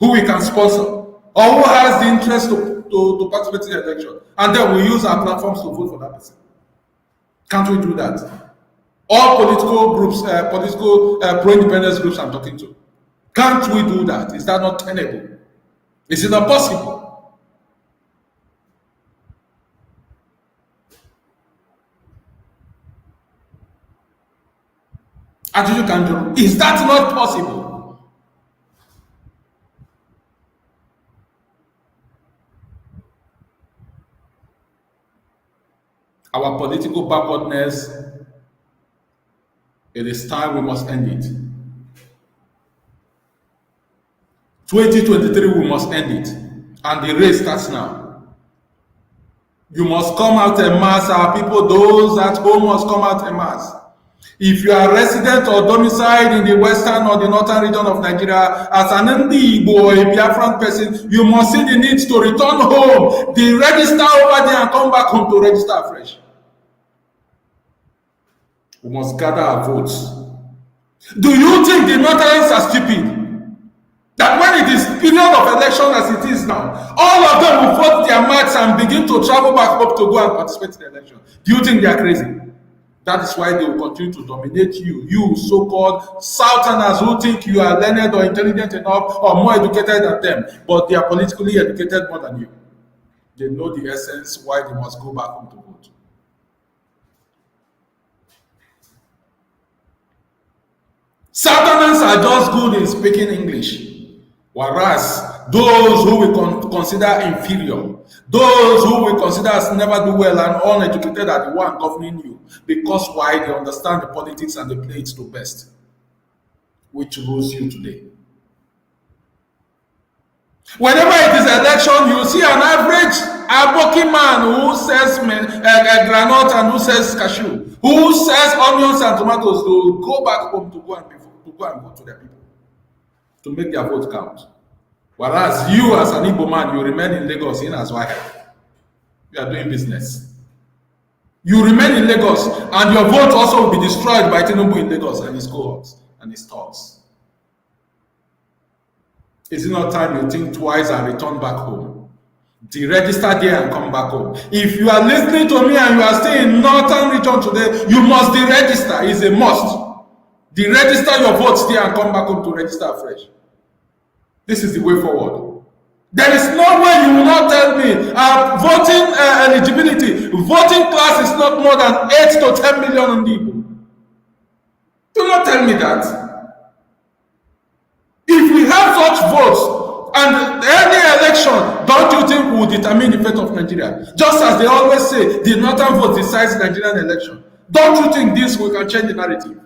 who we can sponsor or who has the interest to participate in the election? And then we use our platforms to vote for that person. Can't we do that? All political groups, political pro-independence groups I'm talking to. Can't we do that? Is that not tenable? Is it not possible? Ajụjụ ka njụ, is that not possible? Our political backwardness, it is time we must end it. 2023, we must end it. And the race starts now. You must come out en masse. Our people, those at home must come out en masse. If you are resident or domiciled in the western or the northern region of Nigeria, as an Ndi Igbo or a Biafran person, you must see the need to return home, register over there and come back home to register afresh. We must gather our votes. Do you think the Northerners are stupid? That when it is period of election as it is now, all of them will vote their maths and begin to travel back up to go and participate in the election. Do you think they are crazy? That is why they will continue to dominate you so-called Southerners who think you are learned or intelligent enough or more educated than them, but they are politically educated more than you. They know the essence why they must go back home to vote. Southerners are just good in speaking English. Whereas those who we consider inferior, those who we consider as never do well and uneducated are the one governing you. Because why? They understand the politics and they play it to best. Which rules you today. Whenever it is election, you see an average Aboki man who sells granite and who sells cashew, who sells onions and tomatoes to go back home to go and vote to their people, to make their vote count. Whereas you as an Igbo man, you remain in Lagos in Azwahia. You are doing business. You remain in Lagos and your vote also will be destroyed by Tinubu in Lagos and his cohorts and his thugs. Is it not time you think twice and return back home? Deregister there and come back home. If you are listening to me and you are still in northern region today, you must deregister. It's a must. Deregister your votes there and come back home to register afresh. This is the way forward. There is no way you will not tell me voting eligibility, voting class is not more than 8 to 10 million people. Do not tell me that. If we have such votes and any election, don't you think will determine the fate of Nigeria? Just as they always say, the northern vote decides Nigerian election. Don't you think this we can change the narrative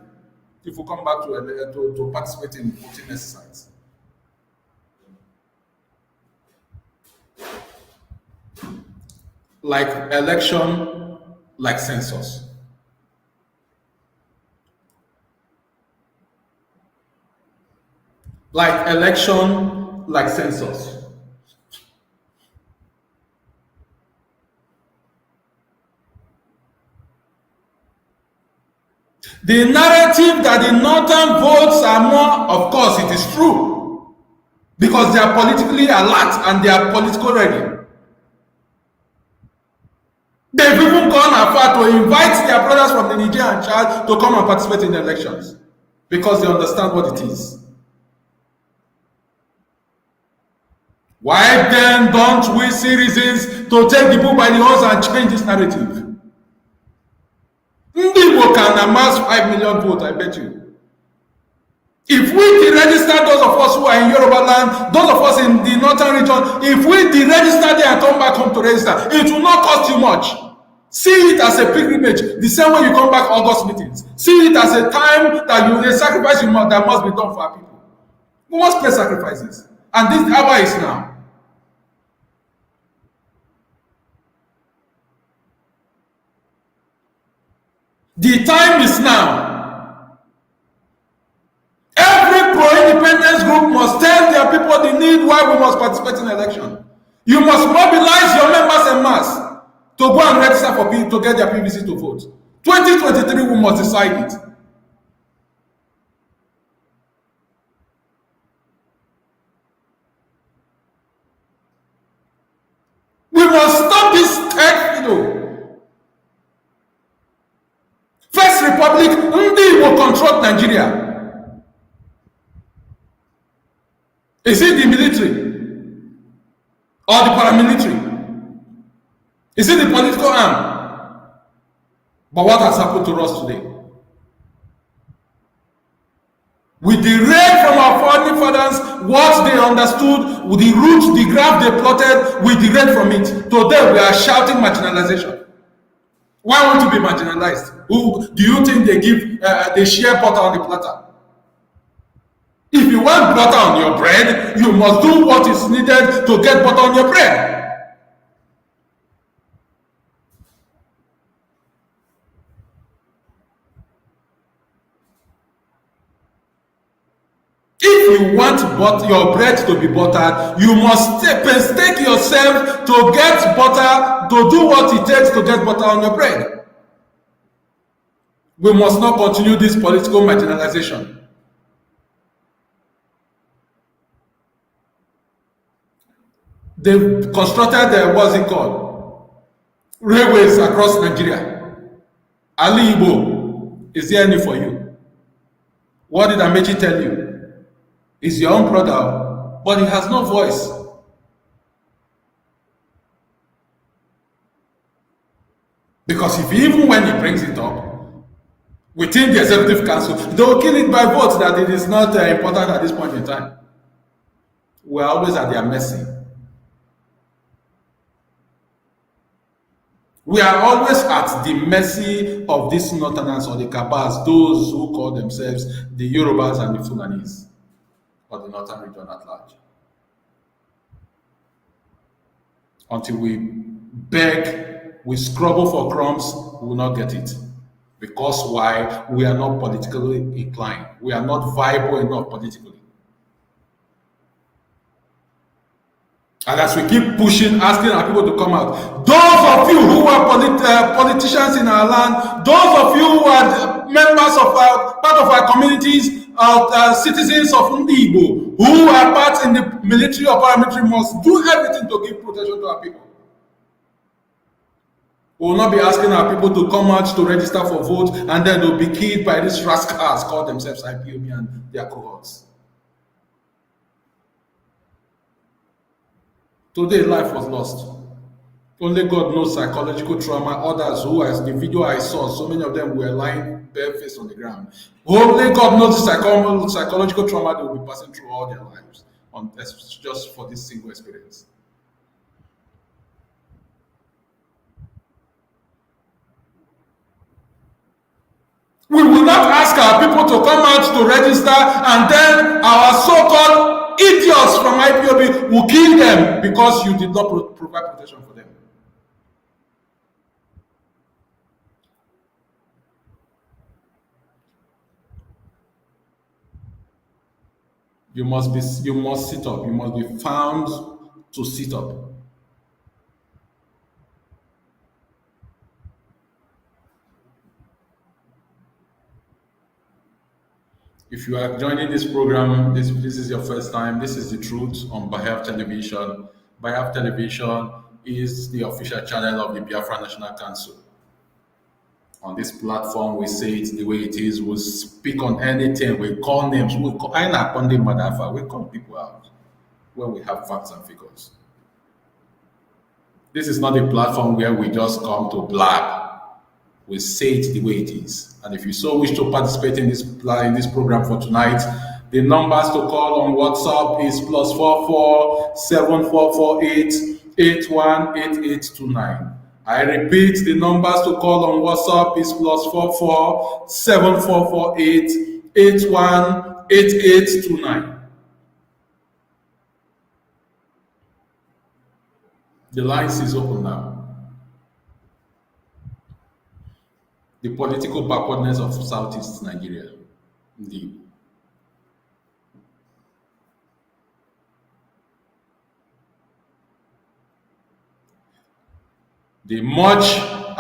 if we come back to participate in voting exercise? Like election, like census. Like election, like census. The narrative that the northern votes are more, of course, it is true. Because they are politically alert and they are politically ready. They've even gone afar to invite their brothers from the Niger and Chad to come and participate in the elections because they understand what it is. Why then don't we see reasons to take the bull by the horns and change this narrative? Ndị Igbo can amass 5 million votes, I bet you. If we deregister those of us who are in Yoruba land, those of us in the northern region, if we deregister there and come back home to register, it will not cost you much. See it as a pilgrimage, the same way you come back August meetings. See it as a time that a sacrifice that must be done for our people. We must pay sacrifices. And this hour is now. The time is now. Every pro-independence group must tell their people the need why we must participate in election. You must mobilize your members en masse to go and register for to get their PVC to vote. 2023, we must decide it. We must stop this First Republic, Ndi will control Nigeria. Is it the military or the paramilitary? Is it the political arm? But what has happened to us today? We derailed from our founding fathers what they understood, with the route, the graph they plotted, we derailed from it. Today we are shouting marginalization. Why want to be marginalized? Who do you think they give? They share butter on the platter. If you want butter on your bread, you must do what is needed to get butter on your bread. If you want your bread to be buttered, you must stake yourself to get butter, to do what it takes to get butter on your bread. We must not continue this political marginalization. They've constructed what's it called? Railways across Nigeria. Ali Igbo, is there any for you? What did Amechi tell you? He's your own brother, but he has no voice. Because even when he brings it up, within the executive council, they will kill it by vote that it is not important at this point in time. We are always at their mercy. We are always at the mercy of these northerners or the Kabas, those who call themselves the Yorubas and the Fulanis, or the northern region at large. Until we beg, we scrabble for crumbs, we will not get it. Because why? We are not politically inclined. We are not viable enough politically. And as we keep pushing, asking our people to come out, those of you who are politicians in our land, those of you who are members of part of our communities, citizens of Ndi Igbo, who are part in the military or paramilitary, must do everything to give protection to our people. We will not be asking our people to come out to register for vote and then they'll be killed by these rascals called themselves IPOB and their cohorts. Today, life was lost. Only God knows psychological trauma. Others who, as the video I saw, so many of them were lying barefaced on the ground. Only God knows the psychological trauma they will be passing through all their lives just for this single experience. We will not ask our people to come out to register and then our so-called idiots from IPOB will kill them because you did not provide protection for them. You must sit up. You must be found to sit up. If you are joining this program, this is your first time, this is the truth on Bahaf Television. Bahaf Television is the official channel of the Biafra National Council. On this platform, we say it the way it is. We speak on anything. We call names. We call, we call people out when we have facts and figures. This is not a platform where we just come to blab. We say it the way it is. And if you so wish to participate in this program for tonight, the numbers to call on WhatsApp is +44 7448 818829. I repeat, the numbers to call on WhatsApp is +44 7448 818829. The lines is open now. The political backwardness of Southeast Nigeria. Indeed.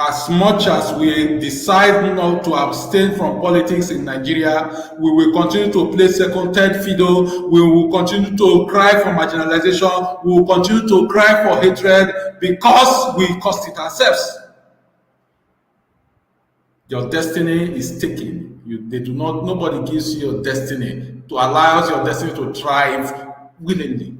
As much as we decide not to abstain from politics in Nigeria, we will continue to play second, third fiddle. We will continue to cry for marginalization. We will continue to cry for hatred because we caused it ourselves. Your destiny is taken. Nobody gives you your destiny to allow your destiny to thrive willingly.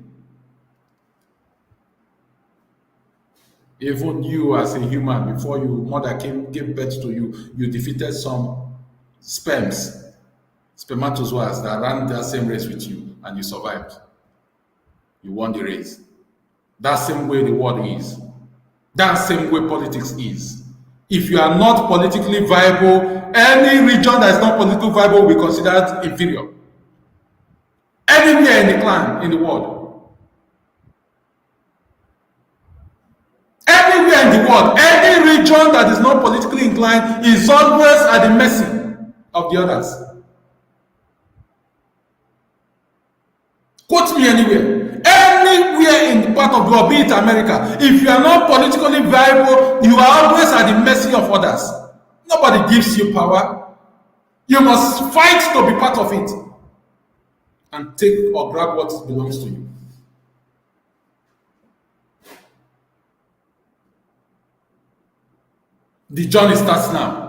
Even you as a human, before your mother gave birth to you, you defeated some spermatozoas that ran that same race with you, and you survived. You won the race. That same way the world is. That same way politics is. If you are not politically viable, any region that is not politically viable will be considered inferior. Anywhere in the world. Anywhere in the world, any region that is not politically inclined is always at the mercy of the others. Quote me anywhere. Anywhere in the part of the world, be it America, if you are not politically viable, you are always at the mercy of others. Nobody gives you power. You must fight to be part of it and take or grab what belongs to you. The journey starts now.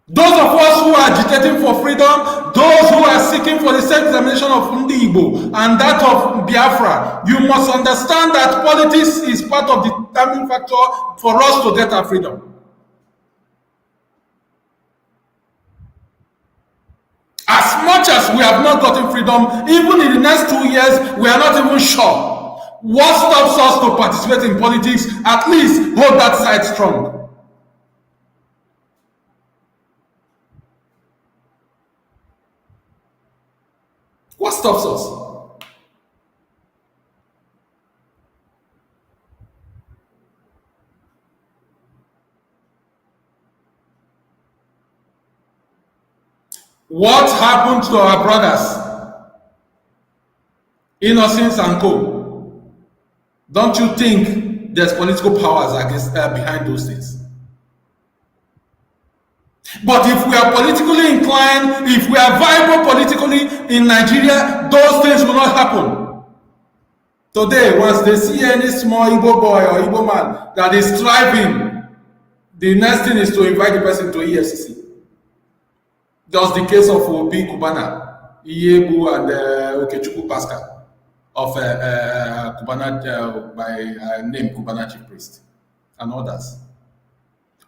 Those of us who are agitating for freedom, those who are seeking for the self-determination of Ndi Igbo and that of Biafra, you must understand that politics is part of the determining factor for us to get our freedom. As much as we have not gotten freedom, even in the next 2 years, we are not even sure. What stops us to participate in politics? At least hold that side strong. What stops us? What happened to our brothers, Innocence and Co? Don't you think there's political powers behind those things? But if we are politically inclined, if we are viable politically in Nigeria, those things will not happen. Today, once they see any small Igbo boy or Igbo man that is thriving, the next thing is to invite the person to EFCC. Just the case of Obi Kubana, Iyebu and Okechukwu Pascal of Kubana by name Kubana Chief Priest and others.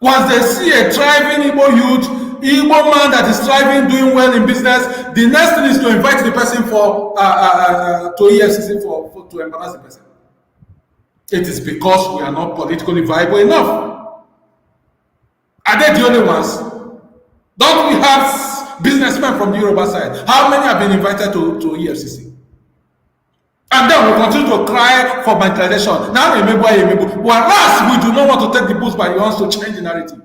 Once they see a thriving Igbo youth, Igbo man that is thriving, doing well in business, the next thing is to invite the person to EFCC to embarrass the person. It is because we are not politically viable enough. Are they the only ones? Don't we have businessmen from the Yoruba side? How many have been invited to EFCC? And then we continue to cry for marginalization. Now, whereas we do not want to take the bulls by the horns to change the narrative.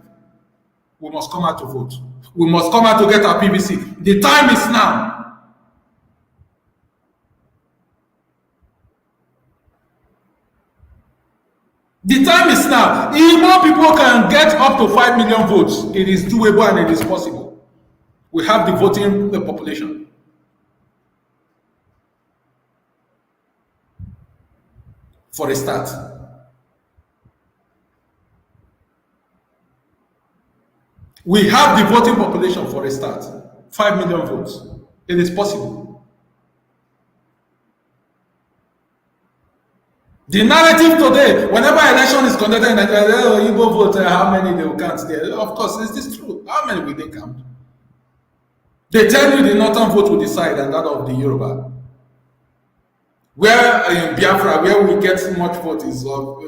We must come out to vote. We must come out to get our PVC. The time is now. The time is now. Igbo people can get up to 5 million votes. It is doable and it is possible. We have the voting population. for a start. We have the voting population for a start. 5 million votes. It is possible. The narrative today, whenever election is conducted in Nigeria, oh, Igbo vote, how many they will count there? Of course, is this true? How many will they count? They tell you the northern vote will decide and that of the Yoruba. Where in Biafra, where we get much vote is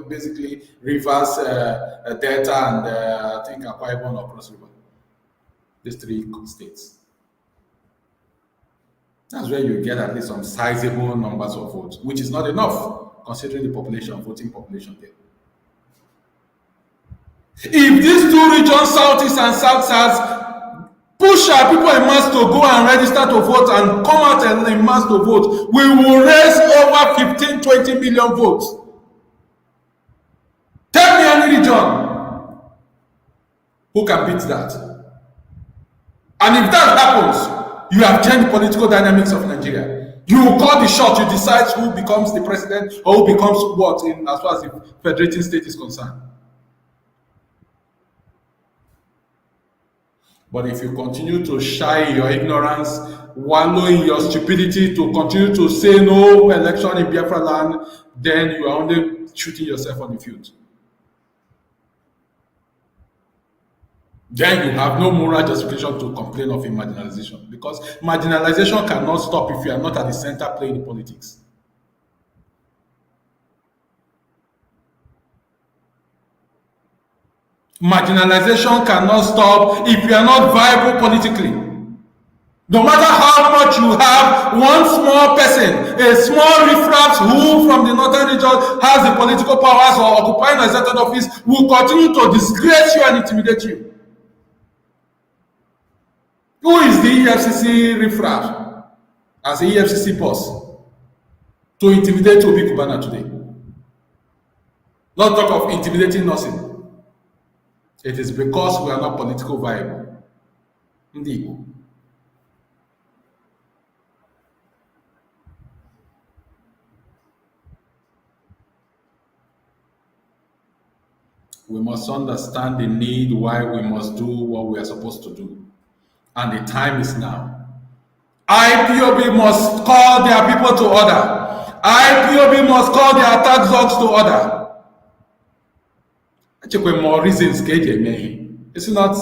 basically Rivers, Delta, and I think Akwa Ibom or Cross River. These three states. That's where you get at least some sizable numbers of votes, which is not enough considering the population, voting population there. If these two regions, Southeast and South-South, push our people in mass to go and register to vote and come out in mass to vote, we will raise over 15-20 million votes. Tell me any region who can beat that. And if that happens, you have changed the political dynamics of Nigeria. You will call the shot, you decide who becomes the president or who becomes what in as far as the federating state is concerned. But if you continue to shy in your ignorance, wallow in your stupidity, to continue to say no election in Biafra land, then you are only shooting yourself on the field. Then you have no moral justification to complain of marginalization, because marginalization cannot stop if you are not at the center playing politics. Marginalization cannot stop if you are not viable politically. No matter how much you have, one small person, a small riffraff who from the northern region has the political powers or occupying a certain office will continue to disgrace you and intimidate you. Who is the EFCC riffraff as the EFCC boss to intimidate Obi Kubana today? Not talk of intimidating nothing. It is because we are not political viable. Indeed. We must understand the need why we must do what we are supposed to do. And the time is now. IPOB must call their people to order. IPOB must call their attack dogs to order. Actually, more reasons it's not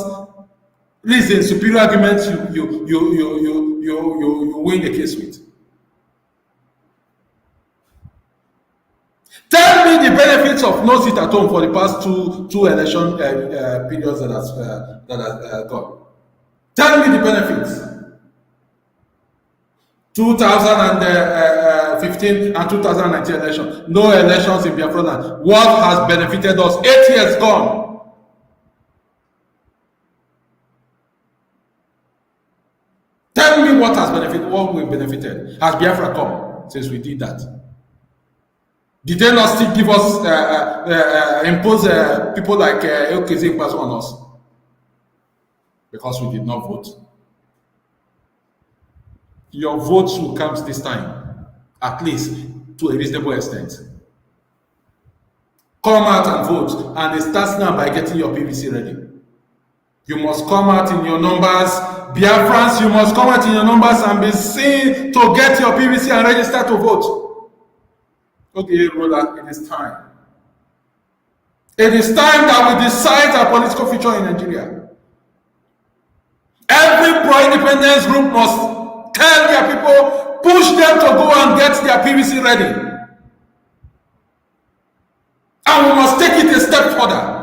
reasons, superior arguments you win the case with. Tell me the benefits of no sit at home for the past two election periods that have gone. Tell me the benefits. 2015 and 2019 election, no elections in Biafra land. What has benefited us? 8 years gone. Tell me what has benefited, what we benefited. Has Biafra come since we did that? Did they not still give us, impose people like Okezie Ikpeazu on us? Because we did not vote. Your votes will count this time, at least to a reasonable extent. Come out and vote, and it starts now by getting your PVC ready. You must come out in your numbers. Biafrans, you must come out in your numbers and be seen to get your PVC and register to vote. Okay, Roland, it is time. It is time that we decide our political future in Nigeria. Every pro-independence group must tell their people, push them to go and get their PVC ready. And we must take it a step further.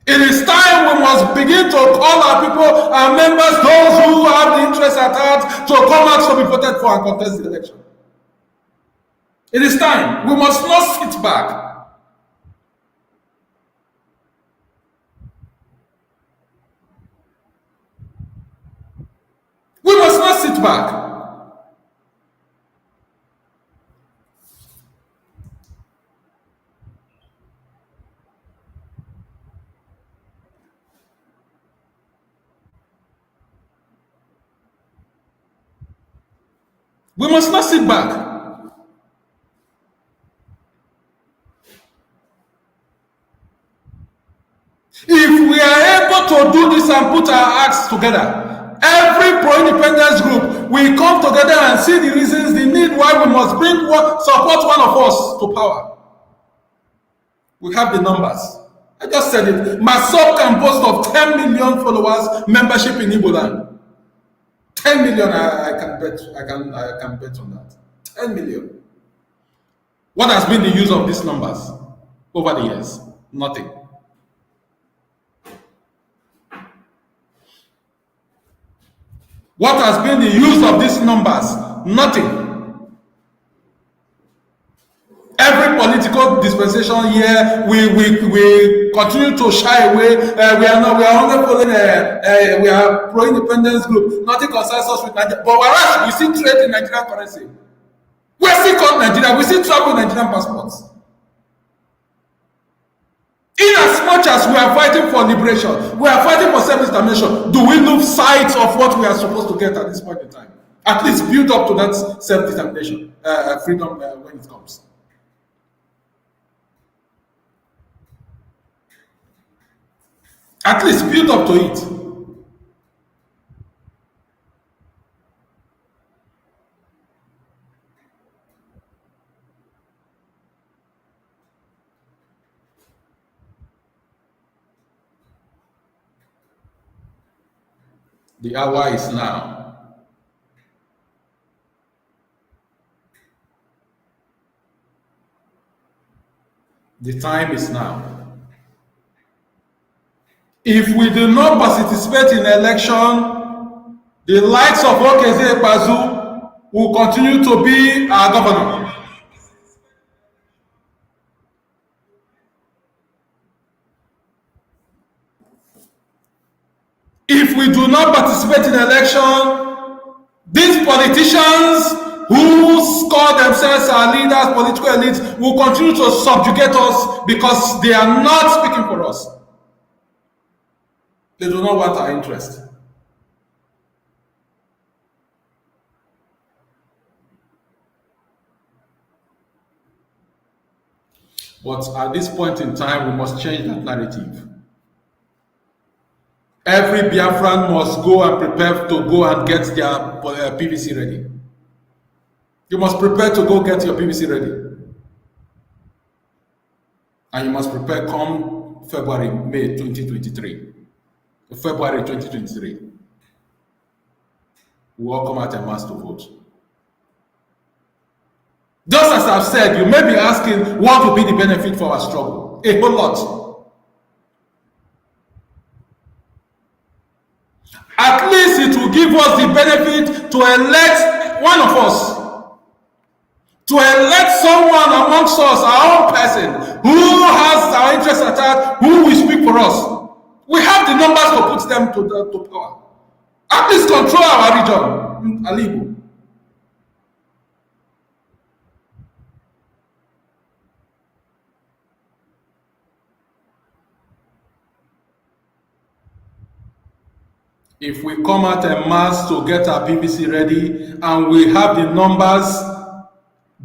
It is time we must begin to call our people, our members, those who have the interest at heart, to come out to be voted for and contest the election. It is time. We must not sit back. We must not sit back. We must not sit back. to do this and put our acts together. Every pro-independence group, we come together and see the reasons, the need why we must support one of us to power. We have the numbers. I just said it. Myself can boast of 10 million followers membership in Igbo land. 10 million, I can bet on that. 10 million. What has been the use of these numbers over the years? Nothing. What has been the use of these numbers? Nothing. Every political dispensation here, we continue to shy away. We are only following. We are pro-independence group. Nothing concerns us with Nigeria. But whereas we still trade in Nigerian currency, we still call Nigeria. We still travel Nigerian passports. In as much as we are fighting for liberation, we are fighting for self-determination, do we lose sight of what we are supposed to get at this point in time? At least build up to that self-determination, freedom when it comes. At least build up to it. The hour is now. The time is now. If we do not participate in election, the likes of Okeze Ekpazu will continue to be our governor. If we do not participate in election, these politicians who score themselves as leaders, political elites, will continue to subjugate us because they are not speaking for us. They do not want our interest. But at this point in time, we must change that narrative. Every Biafran must go and prepare to go and get their PVC ready. You must prepare to go get your PVC ready. And you must prepare come May 2023. February 2023. We all come out en masse to vote. Just as I've said, you may be asking what will be the benefit for our struggle. A whole lot. At least it will give us the benefit to elect one of us. To elect someone amongst us, our own person, who has our interests at heart, who will speak for us. We have the numbers to put them to power. At least control our region, Alibu. If we come out en masse to get our PVC ready and we have the numbers,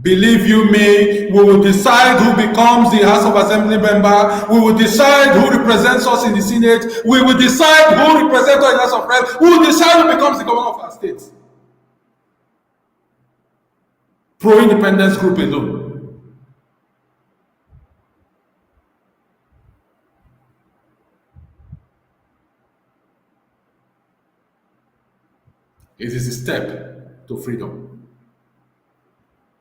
believe you me, we will decide who becomes the House of Assembly member. We will decide who represents us in the Senate. We will decide who represents us in the House of Reps. We will decide who becomes the governor of our state. Pro-independence group alone. It is a step to freedom.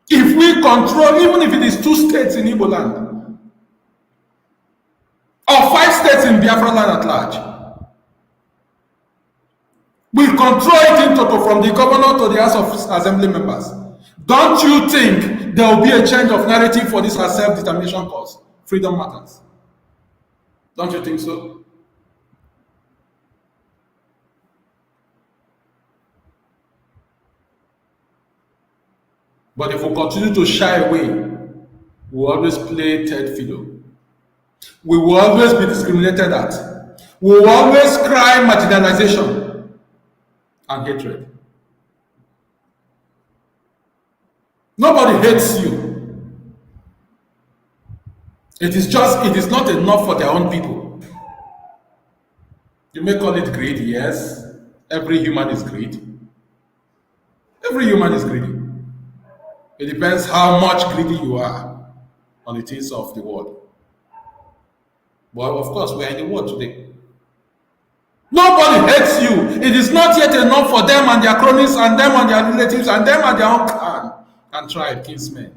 If we control, even if it is 2 states in Igbo land, or 5 states in Biafra land at large, we control it from the governor to the House of Assembly members. Don't you think there will be a change of narrative for this self-determination cause? Freedom matters. Don't you think so? But if we continue to shy away, we will always play third fiddle. We will always be discriminated at. We will always cry marginalization and hatred. Nobody hates you. It is not enough for their own people. You may call it greed, yes. Every human is greedy. Every human is greedy. It depends how much greedy you are on the things of the world. But of course, we are in the world today. Nobody hates you. It is not yet enough for them and their cronies and them and their relatives and them and their own clan and tribe, kinsmen.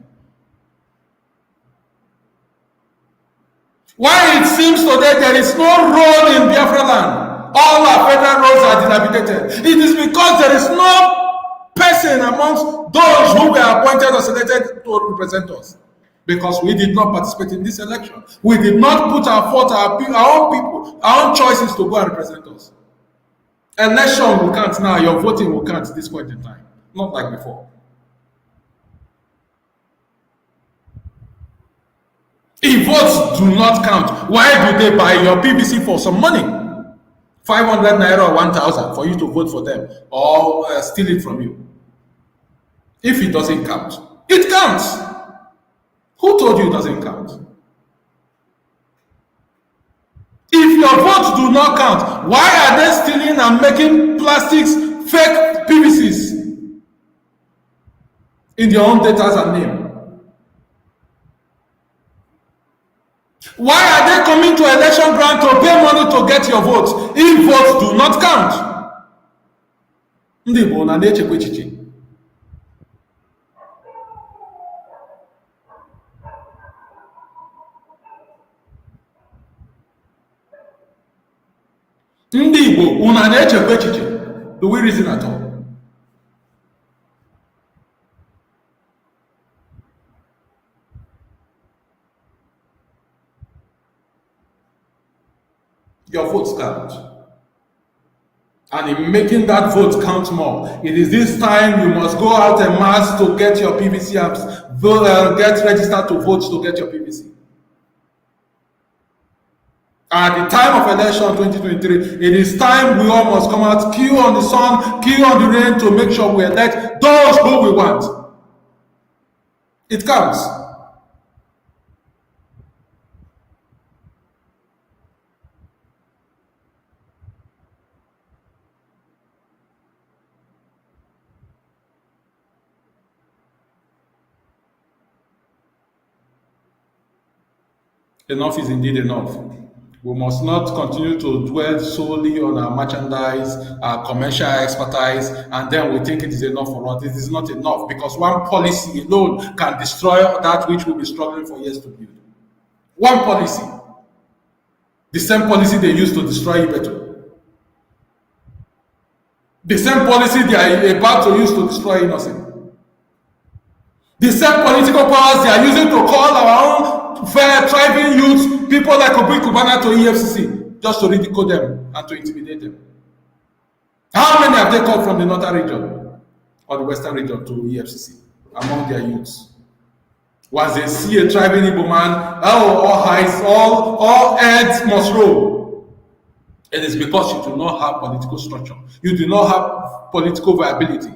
Why it seems today there is no road in Biafra land. All our federal roads are dilapidated. It is because there is no person amongst those who were appointed or selected to represent us. Because we did not participate in this election. We did not put our forth, our own people, our own choices to go and represent us. Election will count now, your voting will count at this point in time. Not like before. If votes do not count, why do they buy your PVC for some money? 500 naira or 1,000 for you to vote for them or steal it from you. If it doesn't count, it counts. Who told you it doesn't count? If your votes do not count, why are they stealing and making plastics, fake PVCs in their own data and name? Why are they coming to election ground to pay money to get your votes if votes do not count? Ndị Igbo na na-echekwa echiche. Ndị Igbo una na-echekwa echiche. Do we reason at all? Your votes count. And in making that vote count more, it is this time you must go out en masse to get your PVC apps, get registered to vote to get your PVC. At the time of election 2023, it is time we all must come out, queue on the sun, queue on the rain to make sure we elect those who we want. It counts. Enough is indeed enough. We must not continue to dwell solely on our merchandise, our commercial expertise, and then we think it is enough for us. It is not enough because one policy alone can destroy that which we'll be struggling for years to build. One policy. The same policy they used to destroy Ibeto. The same policy they are about to use to destroy Innocent. The same political powers they are using to call our own fair thriving youths, people like Obi Kubana to EFCC, just to ridicule them and to intimidate them. How many have they called from the northern region or the western region to EFCC among their youths? Once they see a thriving Igbo man, all eyes, all heads must roll. It is because you do not have political structure. You do not have political viability.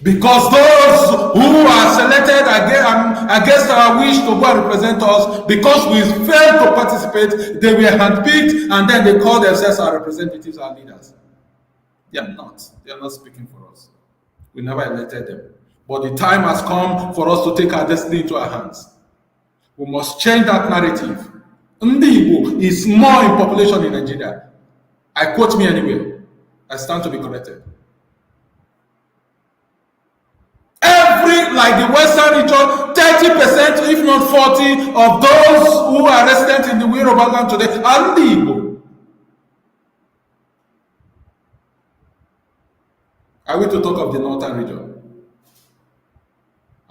Because those who are selected against our wish to go and represent us, because we failed to participate, they were handpicked and then they call themselves our representatives, our leaders. They are not. They are not speaking for us. We never elected them. But the time has come for us to take our destiny into our hands. We must change that narrative. Ndi Igbo is more in population in Nigeria. I quote me anywhere. I stand to be corrected. Like the western region, 30%, if not 40%, of those who are resident in the Yoruba land today are Ndi Igbo. Are we to talk of the northern region?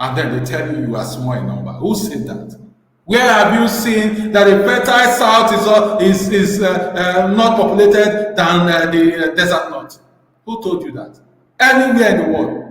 And then they tell you you are small in number. Who said that? Where have you seen that a fertile south is not populated than the desert north? Who told you that? Anywhere in the world.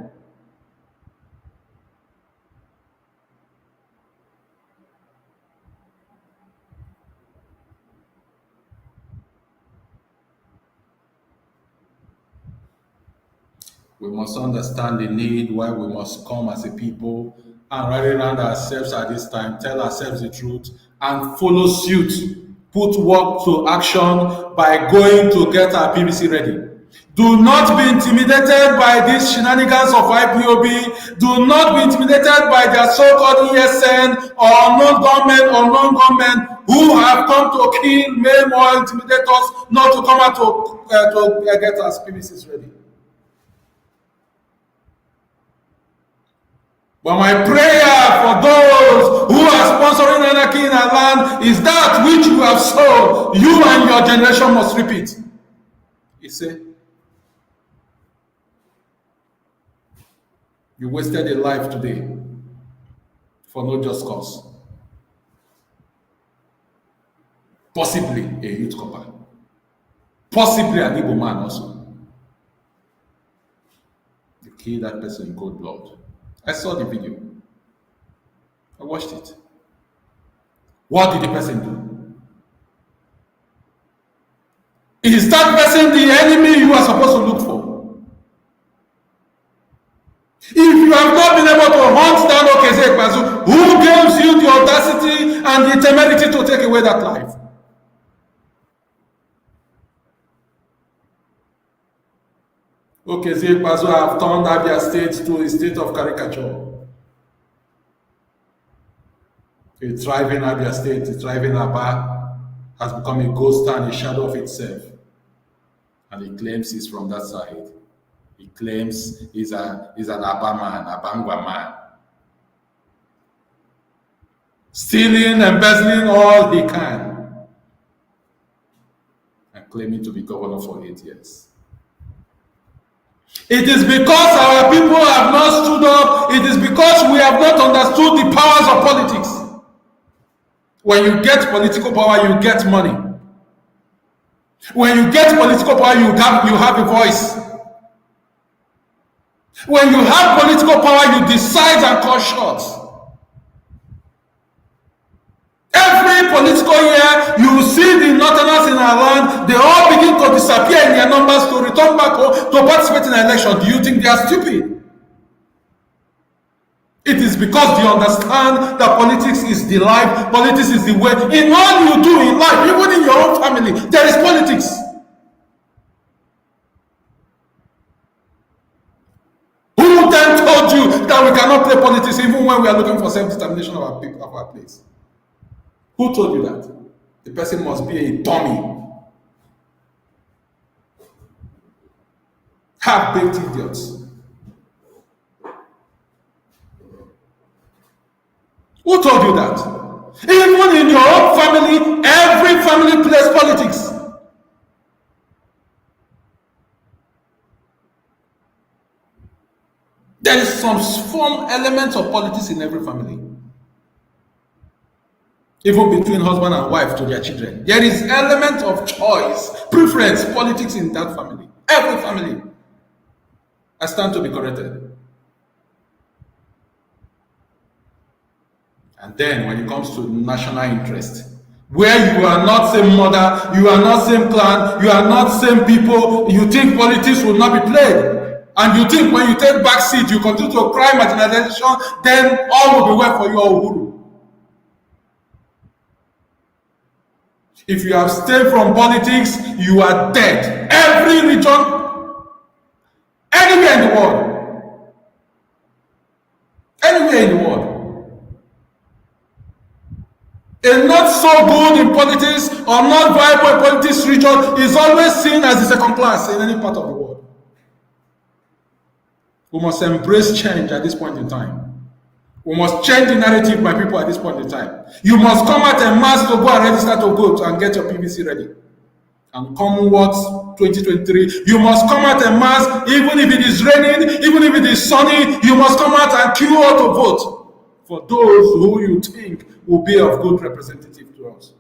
We must understand the need why we must come as a people and rally around ourselves at this time, tell ourselves the truth, and follow suit. Put work to action by going to get our PVC ready. Do not be intimidated by these shenanigans of IPOB. Do not be intimidated by their so-called ESN or non-government who have come to kill, maim, or intimidate us not to come out to get our PVCs ready. But my prayer for those who are sponsoring anarchy in our land is that which you have sown, you and your generation must reap it. He said, you wasted a life today for no just cause. Possibly a youth copper. Possibly an Igbo man also. You killed that person in cold blood. I saw the video. I watched it. What did the person do? Is that person the enemy you are supposed to look for? If you have not been able to hunt down Okeze Ekpazu, who gives you the audacity and the temerity to take away that life? Okeze Ekpazu have turned Abia State to a state of caricature. A thriving Abia State, a thriving Aba, has become a ghost and a shadow of itself. And he claims he's from that side. He claims he's an Aba man, a Bangwa man. Stealing, embezzling all he can. And claiming to be governor for 8 years. It is because our people have not stood up. It is because we have not understood the powers of politics. When you get political power, you get money. When you get political power, you have a voice. When you have political power, you decide and call shots. Every political year, you see the northerners in our land, they all begin to disappear in their numbers to return back home to participate in an election. Do you think they are stupid? It is because they understand that politics is the life, politics is the way. In all you do in life, even in your own family, there is politics. Who then told you that we cannot play politics even when we are looking for self-determination of our people, of our place? Who told you that? The person must be a dummy. Half-baked idiots. Who told you that? Even in your own family, every family plays politics. There is some form element of politics in every family. Even between husband and wife to their children. There is element of choice, preference, politics in that family. Every family. I stand to be corrected. And then when it comes to national interest, where you are not same mother, you are not same clan, you are not same people, you think politics will not be played. And you think when you take back seat, you continue to cry marginalization, then all will be well for you, Uhuru. If you have stayed from politics, you are dead. Every region, anywhere in the world. Anywhere in the world. A not so good in politics or not viable in politics region is always seen as the second class in any part of the world. We must embrace change at this point in time. We must change the narrative, my people, at this point in time. You must come out en masse to go and register to vote and get your PVC ready. And Commonwealth 2023, you must come out en masse, even if it is raining, even if it is sunny, you must come out and queue out to vote for those who you think will be of good representation to us.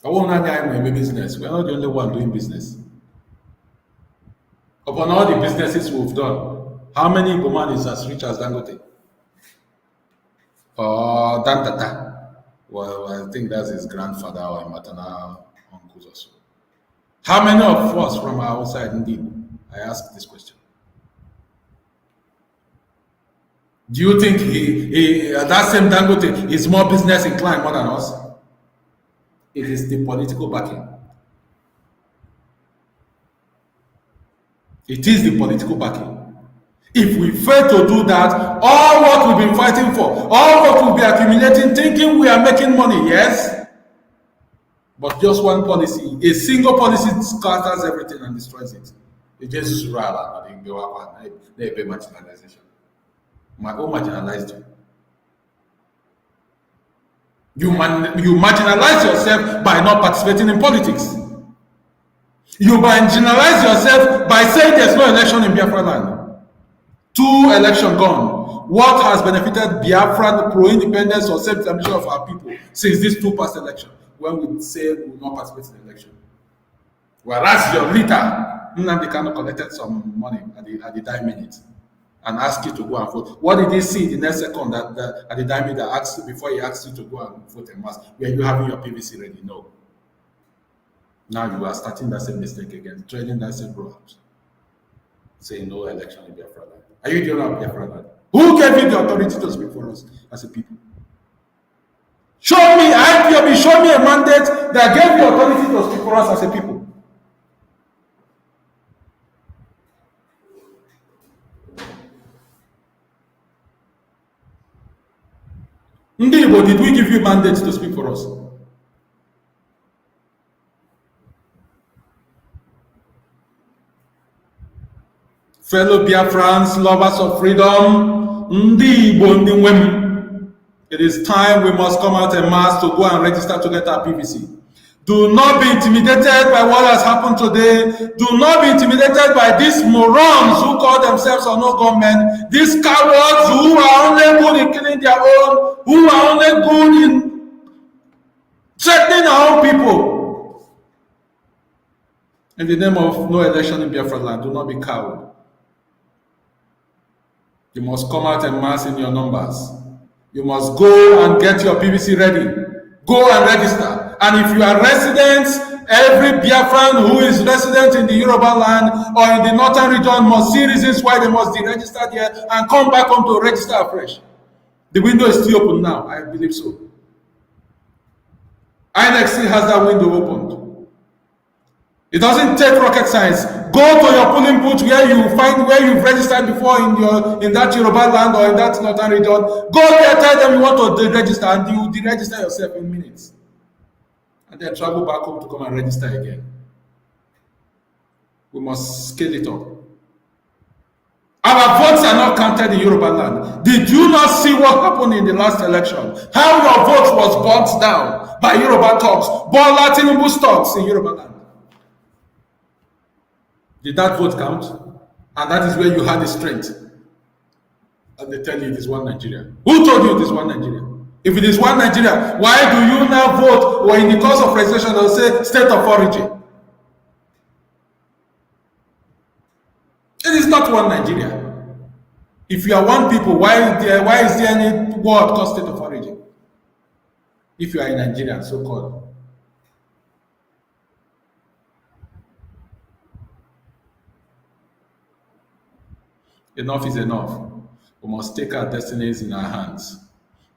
I won't have business. We're not the only one doing business. Upon all the businesses we've done, how many women is as rich as Dangote? Or Dantata? Well, I think that's his grandfather or maternal uncles or so. How many of us from our own side indeed? I ask this question. Do you think that same Dangote is more business inclined more than us? It is the political backing. It is the political backing. If we fail to do that, all what we've been fighting for, all what we'll be accumulating, thinking we are making money, yes, but just one policy, a single policy scatters everything and destroys it. The Jesus rala, they pay marginalization. Who marginalized you? You marginalize yourself by not participating in politics. You marginalize yourself by saying there's no election in Biafra land. 2 elections gone. What has benefited Biafran pro-independence or self-determination of our people since these 2 past elections when we say we will not participate in the election? Whereas your leader, Nnamdi Kanu, collected some money at the time minute and asked you to go and vote. What did he see the next second at the time minute that asked you, before he asked you to go and vote en masse? Were you having your PVC ready? No. Now you are starting that same mistake again, trading that same route, saying no election in Biafra land. Are you the owner of Biafra land? Who gave you the authority to speak for us as a people? Show me, IPOB, show me a mandate that gave you authority to speak for us as a people. Ndibo, did we give you mandate to speak for us? Fellow Biafrans, lovers of freedom, it is time we must come out en masse to go and register to get our PVC. Do not be intimidated by what has happened today. Do not be intimidated by these morons who call themselves or no government, these cowards who are only good in killing their own, who are only good in threatening our own people. In the name of no election in Biafra land, do not be coward. You must come out en masse in your numbers. You must go and get your PVC ready. Go and register. And if you are residents, every Biafran who is resident in the Yoruba land or in the northern region must see reasons why they must be registered here and come back home to register afresh. The window is still open now, I believe so. INEC still has that window opened. It doesn't take rocket science. Go to your polling booth where you find where you've registered before in that Yoruba land or in that northern region. Go there, tell them you want to deregister, and you deregister yourself in minutes. And then travel back home to come and register again. We must scale it up. Our votes are not counted in Yoruba land. Did you not see what happened in the last election? How your vote was burnt down by Yoruba thugs, Bola Tinubu's thugs in Yoruba land. Did that vote count? And that is where you had the strength. And they tell you it is one Nigeria. Who told you it is one Nigeria? If it is one Nigeria, why do you now vote or in the course of registration they'll say state of origin? It is not one Nigeria. If you are one people, why is there any word called state of origin? If you are in Nigeria, so-called. Enough is enough. We must take our destinies in our hands.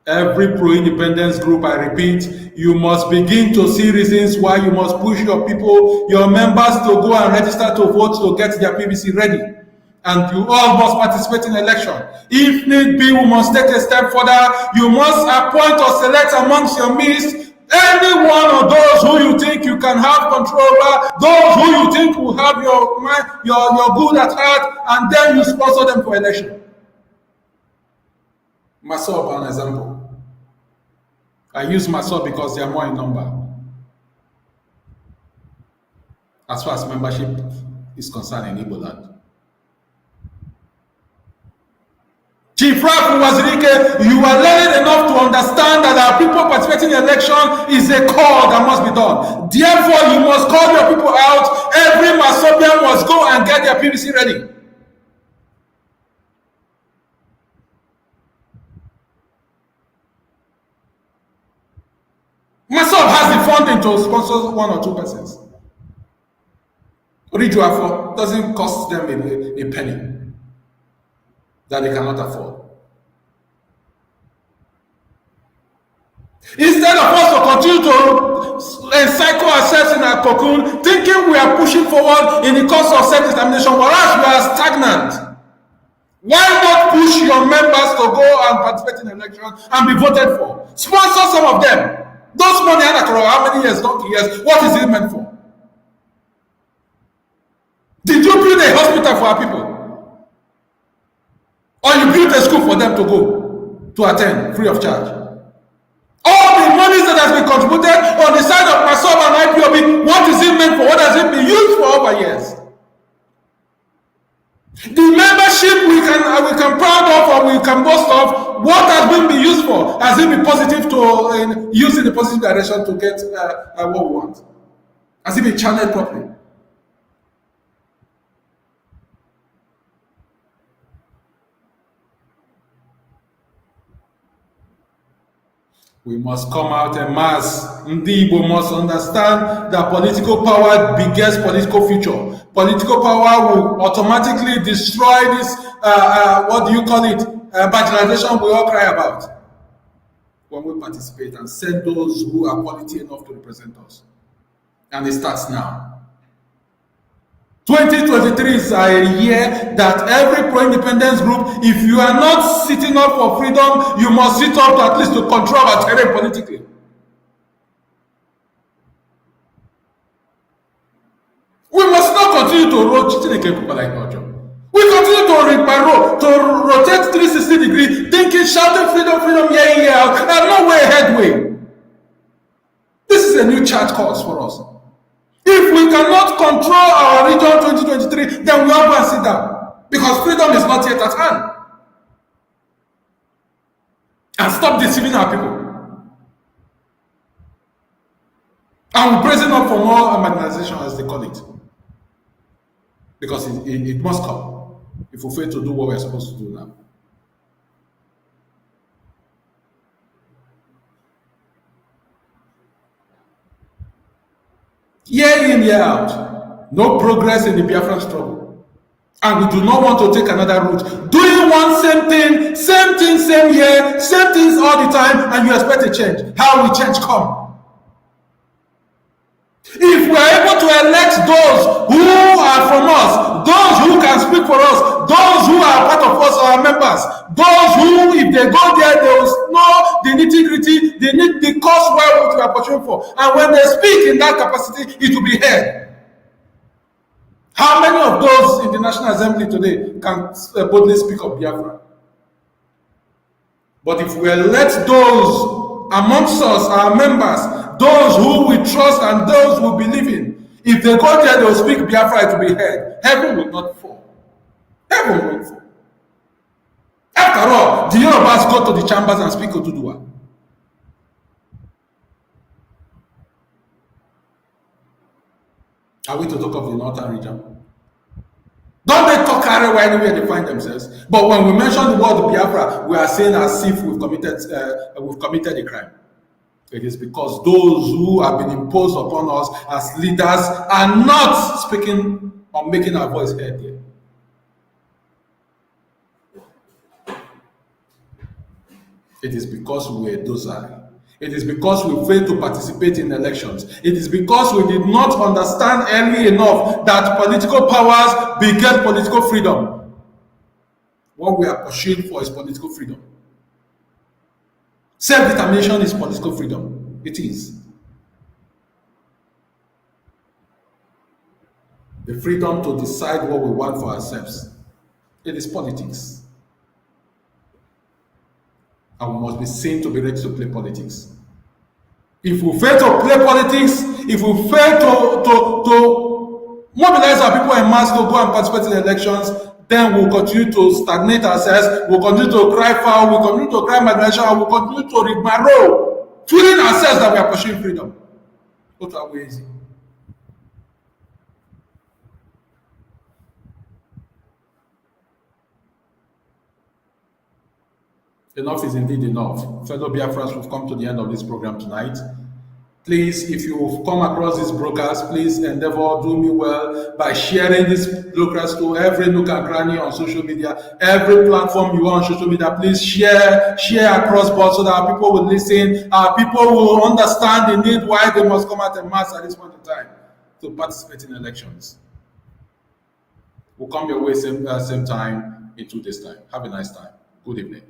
Every pro-independence group, I repeat, you must begin to see reasons why you must push your people, your members to go and register to vote to get their PVC ready. And you all must participate in election. If need be, we must take a step further. You must appoint or select amongst your midst any one of those who you think you can have control over, those who you think will have your mind, your good at heart, and then you sponsor them for election. Myself, an example. I use myself because they are more in number. As far as membership is concerned in Igbo land. Chief Rafu Wazirike, you are learned enough to understand that our people participating in election is a call that must be done. Therefore, you must call your people out. Every Masobian must go and get their PVC ready. Masob has the funding to sponsor one or two persons. Rijuafo doesn't cost them a penny that they cannot afford. Instead of us to continue to encircle ourselves in our cocoon, thinking we are pushing forward in the cause of self-determination, whereas we are stagnant. Why not push your members to go and participate in elections and be voted for? Sponsor some of them. Those money, how many years, donkey years, what is it meant for? Did you build a hospital for our people? Or you built a school for them to go to attend free of charge? All the monies that has been contributed on the side of Masob and IPOB, what is it meant for? What has it been used for over years? The membership we can proud of or we can boast of, what has been used for? Has it been positive to use in the positive direction to get what we want? Has it been channeled properly? We must come out en masse. Ndi Igbo must understand that political power begets political future. Political power will automatically destroy this, what do you call it, marginalization we all cry about. When we participate and send those who are quality enough to represent us. And it starts now. 2023 is a year that every pro-independence group, if you are not sitting up for freedom, you must sit up to at least to control our terrain politically. We must not continue to rotate people like Ojo. We continue to rotate 360 degrees, thinking, shouting freedom, freedom, yeah, and no way headway. This is a new charge course for us. If we cannot control our region 2023, then we have to sit down. Because freedom is not yet at hand. And stop deceiving our people. And we're praising up for more marginalization, as they call it. Because it must come if we fail to do what we're supposed to do now. Year in, year out, no progress in the Biafran struggle. And we do not want to take another route. Doing one same thing, same year, same things all the time, and you expect a change. How will change come? If we are able to elect those who are from us, those who can speak for us, those who are part of us, our members, those who, if they go there, they will know the nitty-gritty, they need the cause where we are pushing for. And when they speak in that capacity, it will be heard. How many of those in the National Assembly today can boldly speak of Biafra? But if we elect those amongst us, our members, those who we trust and those who believe in, if they go there, they will speak Biafra, it will be heard. Heaven will not fall. Heaven will not fall. After all, the Yorubas go to the chambers and speak Oduduwa. Are we to talk of the northern region? Don't they talk anywhere they find themselves? But when we mention the word Biafra, we are saying as if we've committed a crime. It is because those who have been imposed upon us as leaders are not speaking or making our voice heard here. It is because we are docile. It is because we failed to participate in elections. It is because we did not understand early enough that political powers beget political freedom. What we are pursuing for is political freedom. Self-determination is political freedom. It is. The freedom to decide what we want for ourselves. It is politics. And we must be seen to be ready to play politics. If we fail to play politics, if we fail to mobilize our people en masse to go and participate in elections, then we'll continue to stagnate ourselves, we'll continue to cry foul, we'll continue to cry migration, and we'll continue to rigmarole, fooling ourselves that we are pursuing freedom. What are we easy? Enough is indeed enough. Fellow Biafrans, we've come to the end of this program tonight. Please, if you've come across these brokers, please endeavor, do me well by sharing these brokers to every nook and cranny on social media, every platform you are on social media. Please share across board so that our people will listen, our people will understand the need why they must come out en masse at this point in time to participate in elections. We'll come your way same time in 2 days' time. Have a nice time. Good evening.